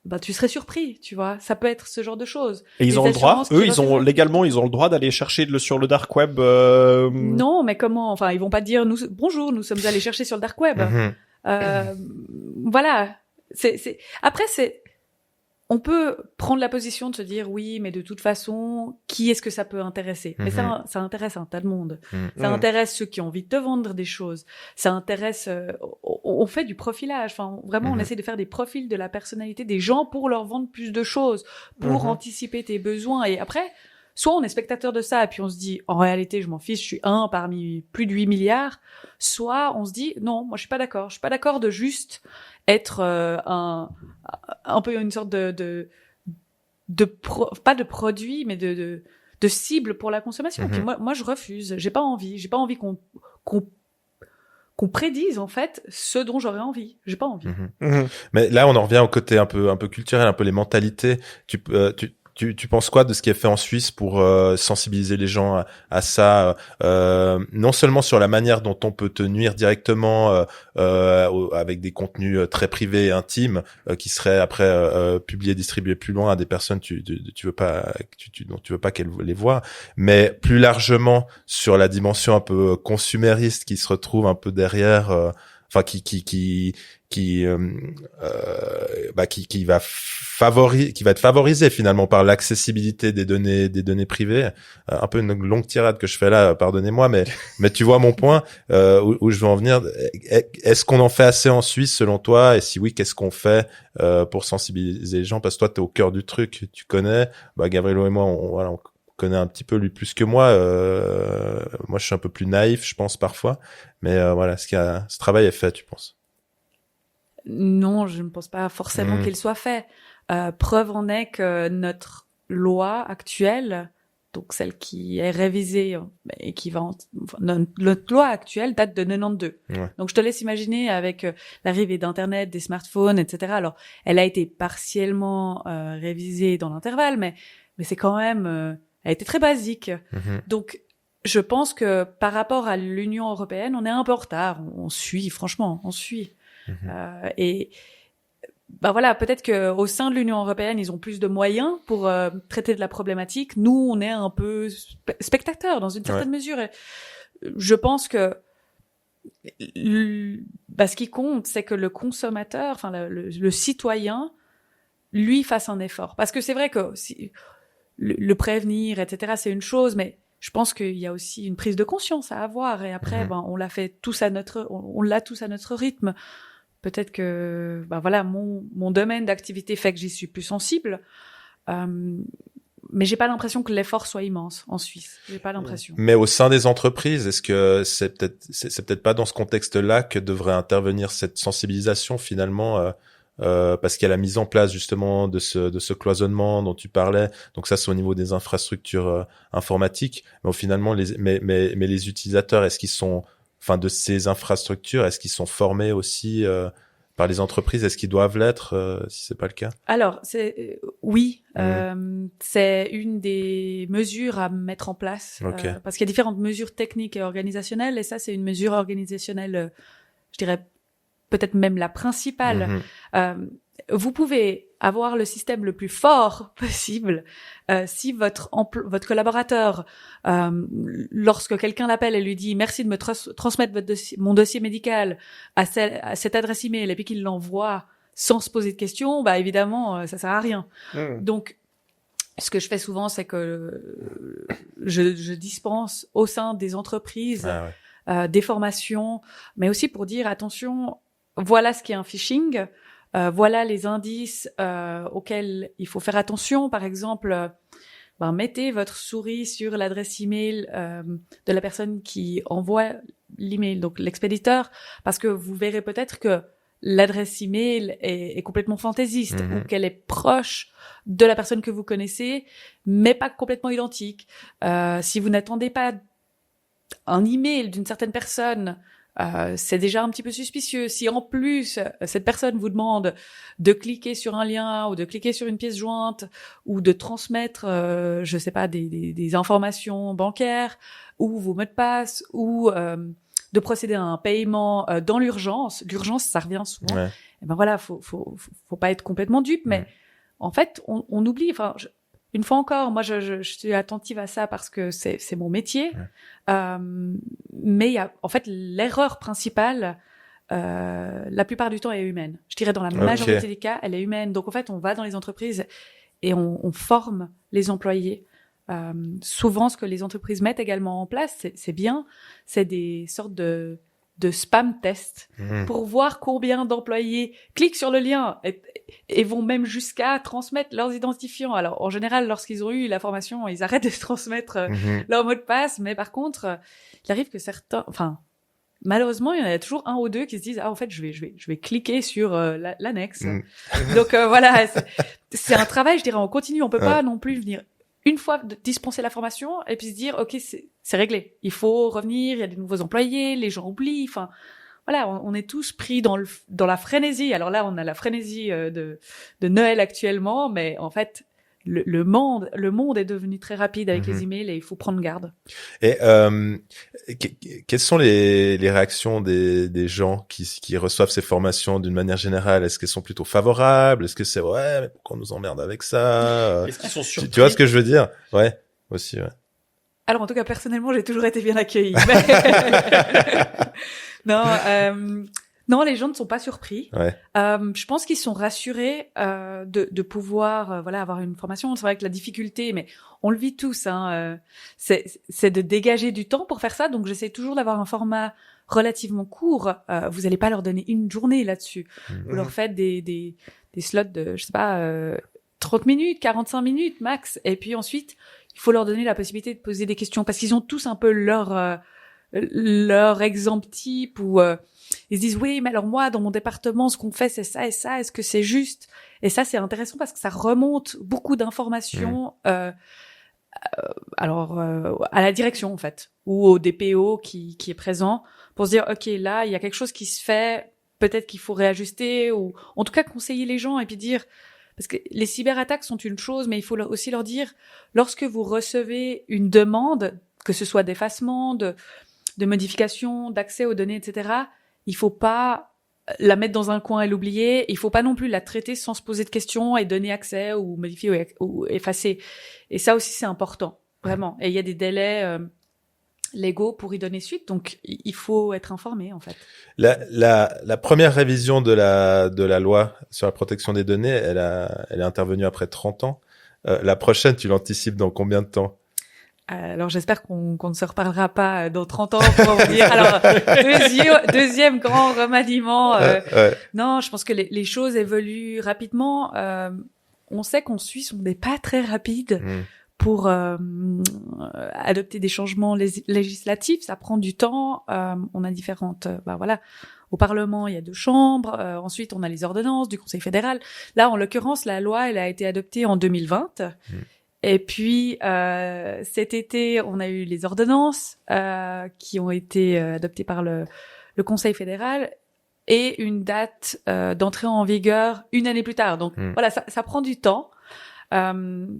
Speaker 2: Bah, tu serais surpris, tu vois. Ça peut être ce genre de choses.
Speaker 3: Et ils ont le droit, eux, ils ont le droit d'aller chercher sur le dark web.
Speaker 2: Non, mais comment? Enfin, ils vont pas dire bonjour, nous sommes allés chercher sur le dark web. Voilà. Après, on peut prendre la position de se dire oui, mais de toute façon, qui est-ce que ça peut intéresser? Mais ça intéresse un tas de monde. Ça intéresse ceux qui ont envie de te vendre des choses. Ça intéresse. On fait du profilage. Enfin, vraiment, on essaie de faire des profils de la personnalité des gens pour leur vendre plus de choses, pour anticiper tes besoins. Et après, soit on est spectateur de ça et puis on se dit en réalité, je m'en fiche, je suis un parmi plus de 8 milliards. Soit on se dit non, moi je suis pas d'accord. Je suis pas d'accord de juste être un peu une sorte pas de produit, mais de cible pour la consommation. Puis moi je refuse. J'ai pas envie qu'on prédise en fait ce dont j'aurais envie. J'ai pas envie.
Speaker 1: Mais là on en revient au côté un peu culturel, un peu les mentalités. Tu penses quoi de ce qui est fait en Suisse pour sensibiliser les gens à ça, non seulement sur la manière dont on peut te nuire directement avec des contenus très privés et intimes qui seraient après publiés, distribués plus loin à des personnes dont tu veux pas qu'elles les voient, mais plus largement sur la dimension un peu consumériste qui se retrouve un peu derrière, enfin qui va être favorisé finalement par l'accessibilité des données privées. Un peu une longue tirade que je fais là, pardonnez-moi, mais tu vois mon point où je veux en venir. Est-ce qu'on en fait assez en Suisse selon toi? Et si oui, qu'est-ce qu'on fait pour sensibiliser les gens? Parce que toi, t'es au cœur du truc, tu connais. Gabrielo et moi, on connaît un petit peu lui plus que moi. Moi, je suis un peu plus naïf, je pense parfois. Mais voilà, ce travail est fait, tu penses?
Speaker 2: Non, je ne pense pas forcément qu'il soit fait. Preuve en est que notre loi actuelle, donc celle qui est révisée et notre loi actuelle date de 92. Ouais. Donc je te laisse imaginer avec l'arrivée d'Internet, des smartphones, etc. Alors, elle a été partiellement révisée dans l'intervalle, mais c'est quand même, elle a été très basique. Donc je pense que par rapport à l'Union européenne, on est un peu en retard. On suit, franchement, on suit. Et voilà, peut-être que au sein de l'Union européenne, ils ont plus de moyens pour traiter de la problématique. Nous, on est un peu spectateurs dans une certaine mesure. Et je pense que ce qui compte, c'est que le consommateur, enfin le citoyen, lui fasse un effort. Parce que c'est vrai que le prévenir, etc., c'est une chose, mais je pense qu'il y a aussi une prise de conscience à avoir. Et après, on l'a tous à notre rythme. Peut-être que, voilà, mon domaine d'activité fait que j'y suis plus sensible. Mais j'ai pas l'impression que l'effort soit immense en Suisse. J'ai pas l'impression.
Speaker 1: Mais au sein des entreprises, est-ce que c'est peut-être pas dans ce contexte-là que devrait intervenir cette sensibilisation finalement, parce qu'il y a la mise en place justement de ce cloisonnement dont tu parlais. Donc ça, c'est au niveau des infrastructures informatiques. Mais finalement, mais les utilisateurs, est-ce qu'ils sont, enfin, de ces infrastructures, est-ce qu'ils sont formés aussi par les entreprises? Est-ce qu'ils doivent l'être si c'est pas le cas?
Speaker 2: Alors, oui, c'est une des mesures à mettre en place, parce qu'il y a différentes mesures techniques et organisationnelles, et ça, c'est une mesure organisationnelle, je dirais peut-être même la principale. Vous pouvez avoir le système le plus fort possible si votre collaborateur, lorsque quelqu'un l'appelle et lui dit merci de me transmettre mon dossier médical à cette adresse email et puis qu'il l'envoie sans se poser de questions, évidemment ça sert à rien. Donc ce que je fais souvent, c'est que je dispense au sein des entreprises des formations, mais aussi pour dire attention, voilà ce qu'est un phishing. Voilà les indices auxquels il faut faire attention. Par exemple, mettez votre souris sur l'adresse email de la personne qui envoie l'email, donc l'expéditeur, parce que vous verrez peut-être que l'adresse email est complètement fantaisiste ou qu'elle est proche de la personne que vous connaissez, mais pas complètement identique. Si vous n'attendez pas un email d'une certaine personne, c'est déjà un petit peu suspicieux. Si en plus cette personne vous demande de cliquer sur un lien ou de cliquer sur une pièce jointe ou de transmettre, je sais pas, des informations bancaires ou vos mots de passe ou de procéder à un paiement dans l'urgence ça revient souvent. Et voilà, faut pas être complètement dupe, mais en fait on oublie. Enfin, une fois encore, moi je suis attentive à ça parce que c'est mon métier. Mais il y a en fait l'erreur principale, la plupart du temps est humaine. Je dirais dans la majorité des cas, elle est humaine. Donc en fait, on va dans les entreprises et on forme les employés. Souvent, ce que les entreprises mettent également en place, c'est bien, c'est des sortes de spam tests pour voir combien d'employés cliquent sur le lien et vont même jusqu'à transmettre leurs identifiants. Alors, en général, lorsqu'ils ont eu la formation, ils arrêtent de transmettre leur mot de passe, mais par contre, il arrive que certains, malheureusement, il y en a toujours un ou deux qui se disent en fait, je vais cliquer sur l'annexe. Donc voilà, c'est un travail, je dirais, en continu. On peut pas non plus venir une fois dispenser la formation et puis se dire ok, c'est réglé, il faut revenir, il y a des nouveaux employés, les gens oublient, voilà, on est tous pris dans la frénésie. Alors là, on a la frénésie de Noël actuellement, mais en fait le monde est devenu très rapide avec les emails et il faut prendre garde.
Speaker 1: Et quelles sont les réactions des gens qui reçoivent ces formations d'une manière générale? Est-ce qu'elles sont plutôt favorables? Est-ce que c'est mais pourquoi on nous emmerde avec ça?
Speaker 3: Est-ce qu'ils sont surpris?
Speaker 1: Tu vois ce que je veux dire? Ouais, aussi. Ouais.
Speaker 2: Alors en tout cas, personnellement, j'ai toujours été bien accueillie. Non, les gens ne sont pas surpris. Je pense qu'ils sont rassurés de pouvoir avoir une formation. C'est vrai que la difficulté, mais on le vit tous, c'est de dégager du temps pour faire ça. Donc j'essaie toujours d'avoir un format relativement court. Vous allez pas leur donner une journée là-dessus. Vous leur faites des slots de, je sais pas, 30 minutes, 45 minutes max. Et puis ensuite, il faut leur donner la possibilité de poser des questions parce qu'ils ont tous un peu leur exemple type ou ils se disent oui, mais alors moi dans mon département ce qu'on fait c'est ça et ça, est-ce que c'est juste? Et ça c'est intéressant parce que ça remonte beaucoup d'informations à la direction en fait ou au DPO qui est présent pour se dire ok, là il y a quelque chose qui se fait, peut-être qu'il faut réajuster ou en tout cas conseiller les gens et puis dire, parce que les cyberattaques sont une chose, mais il faut aussi leur dire, lorsque vous recevez une demande, que ce soit d'effacement, de modification, d'accès aux données, etc., il faut pas la mettre dans un coin et l'oublier. Il faut pas non plus la traiter sans se poser de questions et donner accès ou modifier ou effacer. Et ça aussi, c'est important, vraiment. Et il y a des délais légaux pour y donner suite, donc il faut être informé, en fait.
Speaker 1: La première révision de la loi sur la protection des données, elle est intervenue après 30 ans. La prochaine, tu l'anticipes dans combien de temps?
Speaker 2: Alors j'espère qu'on ne se reparlera pas dans 30 ans pour vous dire. Alors deuxième grand remaniement.
Speaker 1: Ouais.
Speaker 2: Non, je pense que les choses évoluent rapidement. On sait qu'en Suisse, on n'est pas très rapide pour adopter des changements législatifs. Ça prend du temps. On a différentes. Au Parlement, il y a 2 chambres. Ensuite, on a les ordonnances du Conseil fédéral. Là, en l'occurrence, la loi, elle a été adoptée en 2020. Et puis cet été, on a eu les ordonnances qui ont été adoptées par le Conseil fédéral et une date d'entrée en vigueur 1 année plus tard. Donc voilà, ça prend du temps.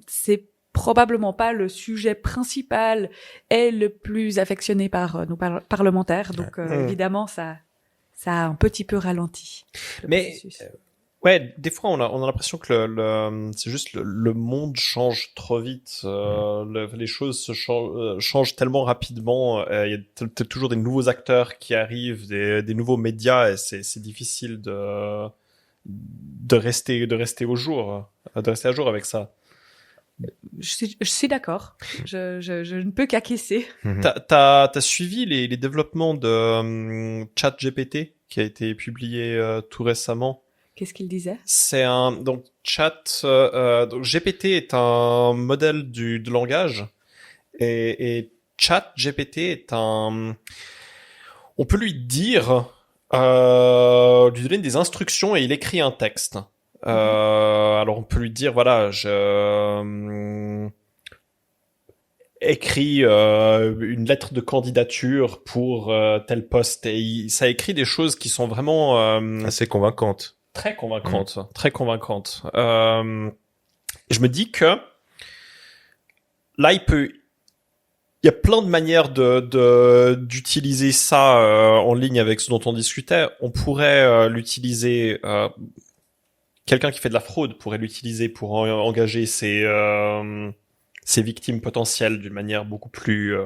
Speaker 2: C'est probablement pas le sujet principal et le plus affectionné par nos parlementaires. Donc évidemment, ça a un petit peu ralenti.
Speaker 3: Mais ouais, des fois on a l'impression que c'est juste le monde change trop vite. Les choses changent tellement rapidement. Il y a toujours des nouveaux acteurs qui arrivent, des nouveaux médias, et c'est difficile de rester au jour, de rester à jour avec ça.
Speaker 2: Je suis d'accord. Je ne peux qu'acquiescer.
Speaker 3: T'as suivi les développements de ChatGPT qui a été publié tout récemment?
Speaker 2: Qu'est-ce qu'il disait?
Speaker 3: C'est donc GPT est un modèle de langage et ChatGPT est on peut lui dire, lui donner des instructions et il écrit un texte. Alors on peut lui dire voilà, écrit une lettre de candidature pour tel poste et ça écrit des choses qui sont vraiment
Speaker 1: assez convaincantes.
Speaker 3: Très convaincante, très convaincante. Je me dis que là, il y a plein de manières d'utiliser ça en ligne avec ce dont on discutait. On pourrait l'utiliser. Quelqu'un qui fait de la fraude pourrait l'utiliser pour engager ses victimes potentielles d'une manière beaucoup plus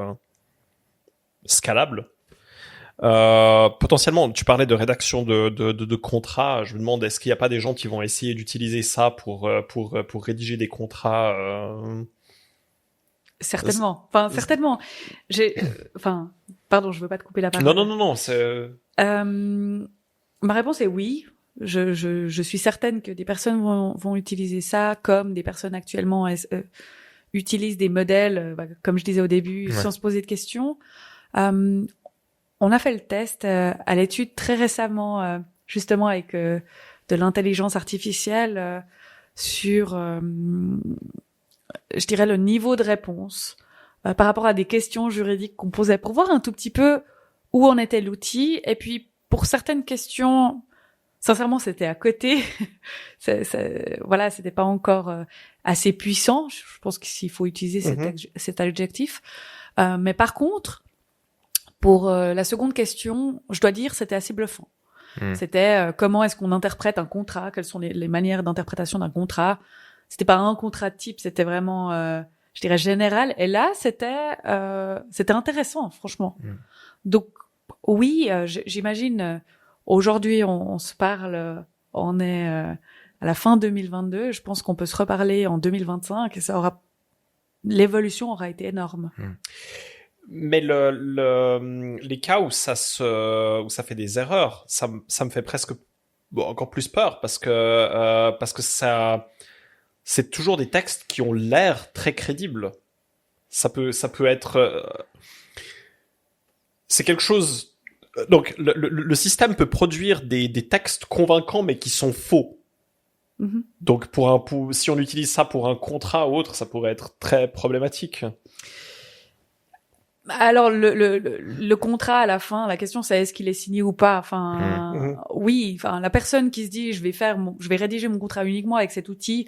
Speaker 3: scalable. Potentiellement, tu parlais de rédaction de contrats. Je me demande, est-ce qu'il n'y a pas des gens qui vont essayer d'utiliser ça pour rédiger des contrats
Speaker 2: Certainement. Enfin, certainement. Pardon, je veux pas te couper la parole.
Speaker 3: Non. C'est.
Speaker 2: Ma réponse est oui. Je suis certaine que des personnes vont utiliser ça, comme des personnes actuellement utilisent des modèles, comme je disais au début, sans se poser de questions. On a fait le test à l'étude très récemment, justement avec de l'intelligence artificielle sur, je dirais, le niveau de réponse par rapport à des questions juridiques qu'on posait pour voir un tout petit peu où en était l'outil. Et puis, pour certaines questions, sincèrement, c'était à côté. Voilà, c'était pas encore assez puissant. Je pense qu'il faut utiliser cet adjectif. Mais par contre, pour la seconde question, je dois dire, c'était assez bluffant. C'était comment est-ce qu'on interprète un contrat, quelles sont les manières d'interprétation d'un contrat. C'était pas un contrat type, c'était vraiment, je dirais, général. Et là, c'était intéressant, franchement. Donc, oui, j'imagine, aujourd'hui, on se parle, on est à la fin 2022. Je pense qu'on peut se reparler en 2025 et l'évolution aura été énorme.
Speaker 3: Mais les cas où ça fait des erreurs, ça me fait presque encore plus peur parce que ça, c'est toujours des textes qui ont l'air très crédibles. Ça peut être, c'est quelque chose. Donc le système peut produire des textes convaincants mais qui sont faux. Donc si on utilise ça pour un contrat ou autre, ça pourrait être très problématique.
Speaker 2: Alors le contrat à la fin, la question c'est est-ce qu'il est signé ou pas. Enfin oui, enfin la personne qui se dit je vais rédiger mon contrat uniquement avec cet outil,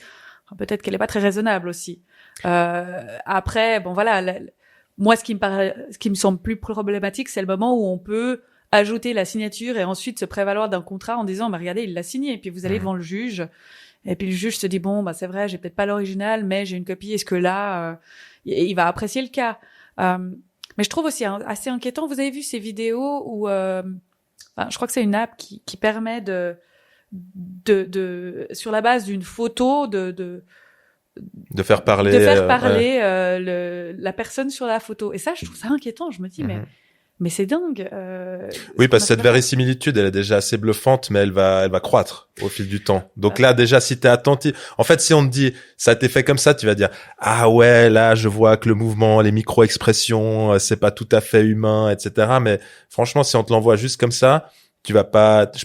Speaker 2: peut-être qu'elle est pas très raisonnable aussi. Après bon voilà, moi ce qui me semble plus problématique, c'est le moment où on peut ajouter la signature et ensuite se prévaloir d'un contrat en disant bah regardez il l'a signé et puis vous allez devant le juge et puis le juge se dit bon bah c'est vrai j'ai peut-être pas l'original mais j'ai une copie, est-ce que là il va apprécier le cas. Mais je trouve aussi assez inquiétant, vous avez vu ces vidéos où je crois que c'est une app qui permet de sur la base d'une photo de
Speaker 1: faire parler,
Speaker 2: la personne sur la photo. Et ça, je trouve ça inquiétant. Je me dis, mais c'est dingue.
Speaker 1: Oui, parce que cette verisimilitude, elle est déjà assez bluffante, mais elle va croître au fil du temps. Donc là, déjà, si t'es attentif, en fait, si on te dit, ça a été fait comme ça, tu vas dire, ah ouais, là, je vois que le mouvement, les micro-expressions, c'est pas tout à fait humain, etc. Mais franchement, si on te l'envoie juste comme ça, je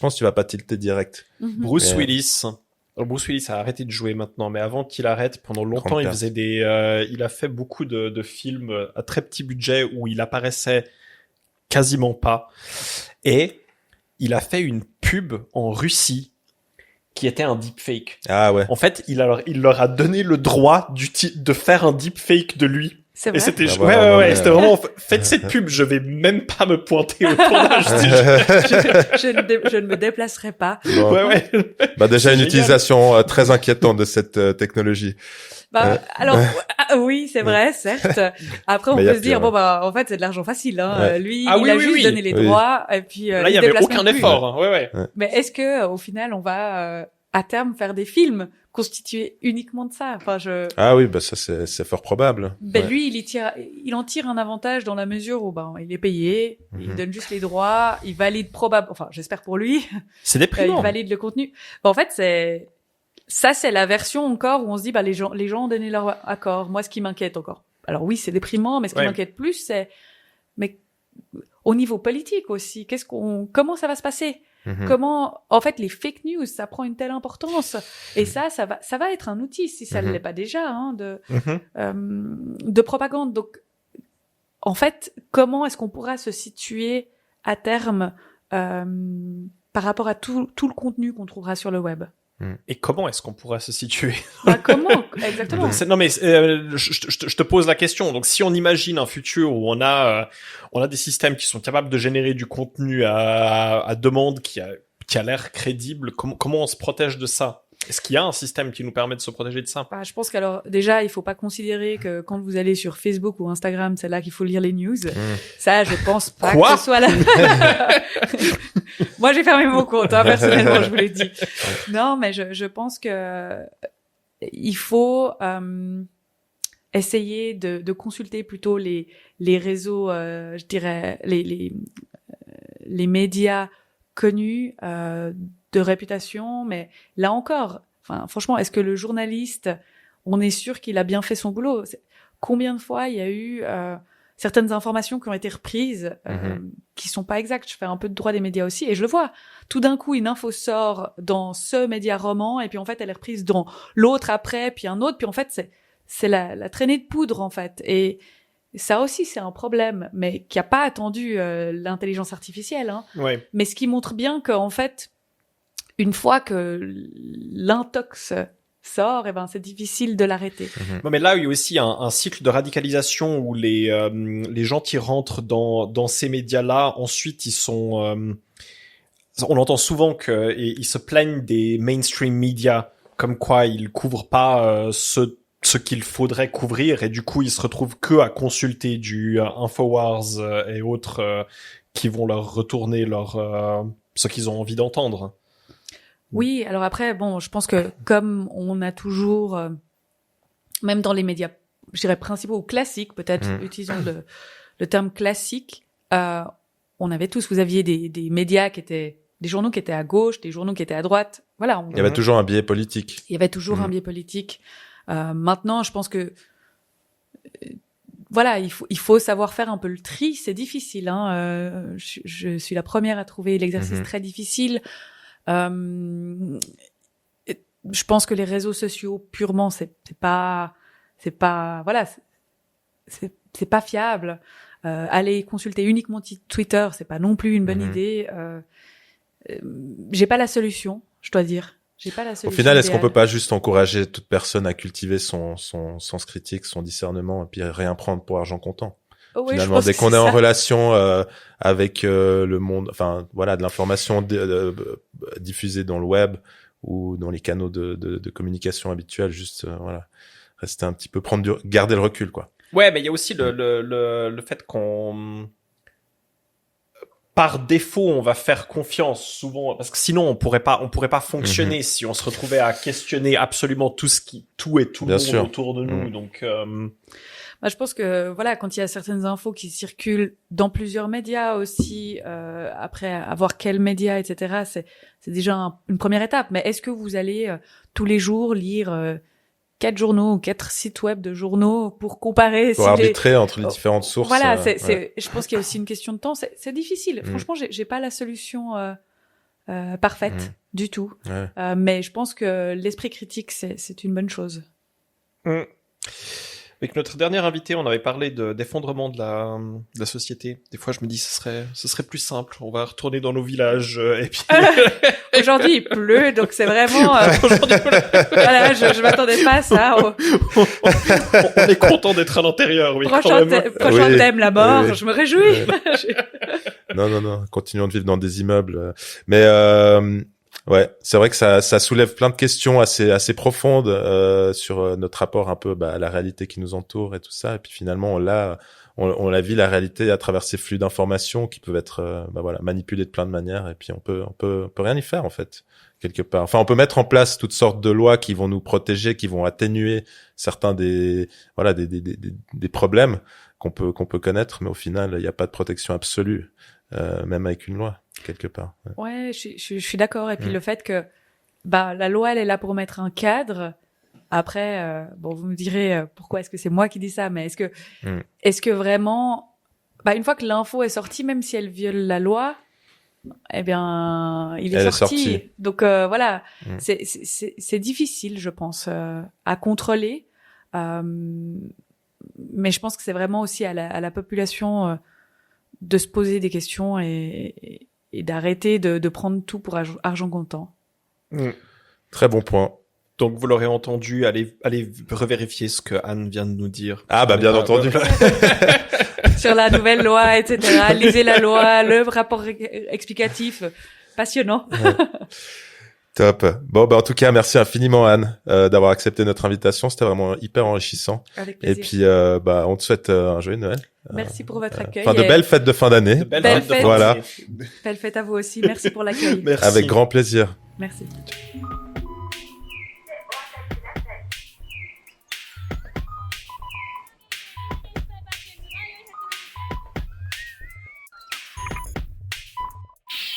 Speaker 1: pense que tu vas pas tilter direct.
Speaker 3: Bruce Willis. Alors Bruce Willis a arrêté de jouer maintenant, mais avant qu'il arrête, pendant longtemps, il faisait il a fait beaucoup de films à très petit budget où il apparaissait quasiment pas. Et il a fait une pub en Russie qui était un deepfake.
Speaker 1: Ah ouais.
Speaker 3: En fait, il leur a donné le droit de faire un deepfake de lui.
Speaker 2: C'est vrai.
Speaker 3: Et c'était c'était vraiment faites cette pub, je vais même pas me pointer au tournage.
Speaker 2: je ne me déplacerai pas.
Speaker 1: Bon.
Speaker 3: Ouais.
Speaker 1: Bah déjà
Speaker 3: C'est
Speaker 1: une
Speaker 3: génial.
Speaker 1: utilisation très inquiétante de cette technologie.
Speaker 2: Alors oui, c'est vrai, certes. Après on peut se dire
Speaker 1: pire,
Speaker 2: bon bah en fait c'est de l'argent facile hein.
Speaker 1: Ouais.
Speaker 2: Lui
Speaker 3: Ah
Speaker 2: il
Speaker 3: oui,
Speaker 2: a
Speaker 3: oui,
Speaker 2: juste
Speaker 3: oui.
Speaker 2: donné les droits et puis
Speaker 3: Là, il y avait aucun effort. Hein. Ouais.
Speaker 2: Mais est-ce que au final on va à terme faire des films constitués uniquement de ça? Enfin
Speaker 1: Ah oui, bah ça c'est fort probable.
Speaker 2: Ben lui il en tire un avantage dans la mesure où il est payé, il donne juste les droits, il valide enfin j'espère pour lui,
Speaker 3: C'est déprimant.
Speaker 2: il valide le contenu. En fait c'est la version encore où on se dit les gens ont donné leur accord. Moi ce qui m'inquiète encore. Alors oui, c'est déprimant, mais ce qui m'inquiète plus c'est mais au niveau politique aussi, comment ça va se passer? Comment, en fait, les fake news, ça prend une telle importance. Et ça va être un outil, si ça ne l'est pas déjà, de propagande. Donc, en fait, comment est-ce qu'on pourra se situer à terme par rapport à tout le contenu qu'on trouvera sur le web?
Speaker 3: Et comment est-ce qu'on pourra se situer?
Speaker 2: Comment exactement?
Speaker 3: Non mais je te pose la question. Donc si on imagine un futur où on a des systèmes qui sont capables de générer du contenu à demande qui a l'air crédible, comment on se protège de ça? Est-ce qu'il y a un système qui nous permet de se protéger de ça?
Speaker 2: Je pense qu'alors déjà il faut pas considérer que quand vous allez sur Facebook ou Instagram c'est là qu'il faut lire les news. Ça je pense pas que ce soit là. Moi j'ai fermé mon compte personnellement, je vous l'ai dit. Non mais je pense que il faut essayer de consulter plutôt les réseaux, je dirais les médias connus de réputation, mais là encore, franchement, est-ce que le journaliste, on est sûr qu'il a bien fait son boulot? Combien de fois il y a eu certaines informations qui ont été reprises, qui sont pas exactes? Je fais un peu de droit des médias aussi, et je le vois. Tout d'un coup, une info sort dans ce média roman, et puis en fait, elle est reprise dans l'autre après, puis un autre, puis en fait, c'est la traînée de poudre, en fait. Et ça aussi, c'est un problème, mais qui a pas attendu l'intelligence artificielle. Hein.
Speaker 3: Ouais.
Speaker 2: Mais ce qui montre bien qu'en fait, une fois que l'intox sort, c'est difficile de l'arrêter.
Speaker 3: Non, mais là, il y a aussi un cycle de radicalisation où les gens qui rentrent dans ces médias-là, ensuite, ils sont... on entend souvent qu'ils se plaignent des mainstream médias, comme quoi ils couvrent pas ce qu'il faudrait couvrir, et du coup, ils se retrouvent que à consulter du Infowars et autres qui vont leur retourner ce qu'ils ont envie d'entendre.
Speaker 2: Oui, alors après, je pense que comme on a toujours, même dans les médias, je dirais principaux ou classiques, peut-être, utilisons le terme classique, on avait tous, vous aviez des médias qui étaient, des journaux qui étaient à gauche, des journaux qui étaient à droite, voilà.
Speaker 1: Il y avait toujours un biais politique.
Speaker 2: Il y avait toujours un biais politique. Maintenant, je pense que voilà, il faut savoir faire un peu le tri. C'est difficile. Hein. Je suis la première à trouver l'exercice très difficile. Je pense que les réseaux sociaux purement, c'est pas voilà, c'est pas fiable. Aller consulter uniquement Twitter, c'est pas non plus une bonne idée. J'ai pas la solution, je dois dire. J'ai pas la solution.
Speaker 1: Au final, est-ce qu'on
Speaker 2: idéale.
Speaker 1: peut pas juste encourager toute personne à cultiver son sens critique, son discernement, et puis rien prendre pour argent comptant?
Speaker 2: Oh, oui, je
Speaker 1: Finalement,
Speaker 2: pense
Speaker 1: dès
Speaker 2: que
Speaker 1: qu'on
Speaker 2: c'est
Speaker 1: est en
Speaker 2: ça.
Speaker 1: relation avec le monde, enfin voilà, de l'information diffusée dans le web ou dans les canaux de communication habituels, juste voilà, rester un petit peu garder le recul, quoi.
Speaker 3: Ouais, mais il y a aussi le fait qu'on, par défaut, on va faire confiance souvent, parce que sinon on pourrait pas fonctionner si on se retrouvait à questionner absolument tout et tout le
Speaker 1: Bien
Speaker 3: monde
Speaker 1: sûr.
Speaker 3: autour de nous. Donc,
Speaker 2: Bah, je pense que voilà, quand il y a certaines infos qui circulent dans plusieurs médias aussi, après avoir quels médias, etc. C'est déjà une première étape. Mais est-ce que vous allez tous les jours lire 4 journaux ou 4 sites web de journaux pour comparer
Speaker 1: Pour
Speaker 2: si
Speaker 1: arbitrer entre les différentes sources.
Speaker 2: Voilà,
Speaker 1: ouais.
Speaker 2: je pense qu'il y a aussi une question de temps. C'est difficile. Franchement, j'ai pas la solution parfaite du tout.
Speaker 1: Ouais.
Speaker 2: Mais je pense que l'esprit critique, c'est une bonne chose.
Speaker 3: avec notre dernier invité, on avait parlé d'effondrement de la société. Des fois, je me dis, ce serait plus simple. On va retourner dans nos villages et puis.
Speaker 2: Aujourd'hui, il pleut, donc c'est vraiment. Voilà, je m'attendais pas à ça.
Speaker 3: On est content d'être à l'intérieur, oui.
Speaker 2: Prochain
Speaker 1: Oui.
Speaker 2: thème, la mort.
Speaker 1: Oui.
Speaker 2: Je me réjouis.
Speaker 1: Non. Continuons de vivre dans des immeubles. Mais ouais, c'est vrai que ça soulève plein de questions assez profondes sur notre rapport un peu à la réalité qui nous entoure et tout ça. Et puis finalement, on la vit la réalité à travers ces flux d'informations qui peuvent être voilà, manipulés de plein de manières. Et puis on peut rien y faire en fait quelque part. Enfin, on peut mettre en place toutes sortes de lois qui vont nous protéger, qui vont atténuer certains des problèmes qu'on peut connaître, mais au final, il n'y a pas de protection absolue, même avec une loi quelque part.
Speaker 2: Ouais, je suis d'accord. Et puis le fait que la loi, elle est là pour mettre un cadre. Après, bon, vous me direz pourquoi est-ce que c'est moi qui dis ça, mais est-ce que vraiment, une fois que l'info est sortie, même si elle viole la loi, eh bien, elle est sorti. Donc voilà, c'est difficile, je pense, à contrôler. Mais je pense que c'est vraiment aussi à la population de se poser des questions et d'arrêter de prendre tout pour argent comptant.
Speaker 1: Très bon point.
Speaker 3: Donc vous l'aurez entendu, allez revérifier ce que Anne vient de nous dire.
Speaker 1: Ah bien entendu.
Speaker 2: Sur la nouvelle loi, etc. Lisez la loi, le rapport explicatif, passionnant.
Speaker 1: Ouais. Top. Bon, en tout cas, merci infiniment Anne d'avoir accepté notre invitation. C'était vraiment hyper enrichissant.
Speaker 2: Avec plaisir.
Speaker 1: Et puis, on te souhaite un joyeux Noël.
Speaker 2: Merci pour votre accueil.
Speaker 1: Enfin, de belles fêtes de fin d'année.
Speaker 3: De belles fêtes.
Speaker 1: Voilà.
Speaker 2: Belle fête à vous aussi. Merci pour l'accueil.
Speaker 3: Merci.
Speaker 1: Avec grand plaisir.
Speaker 2: Merci.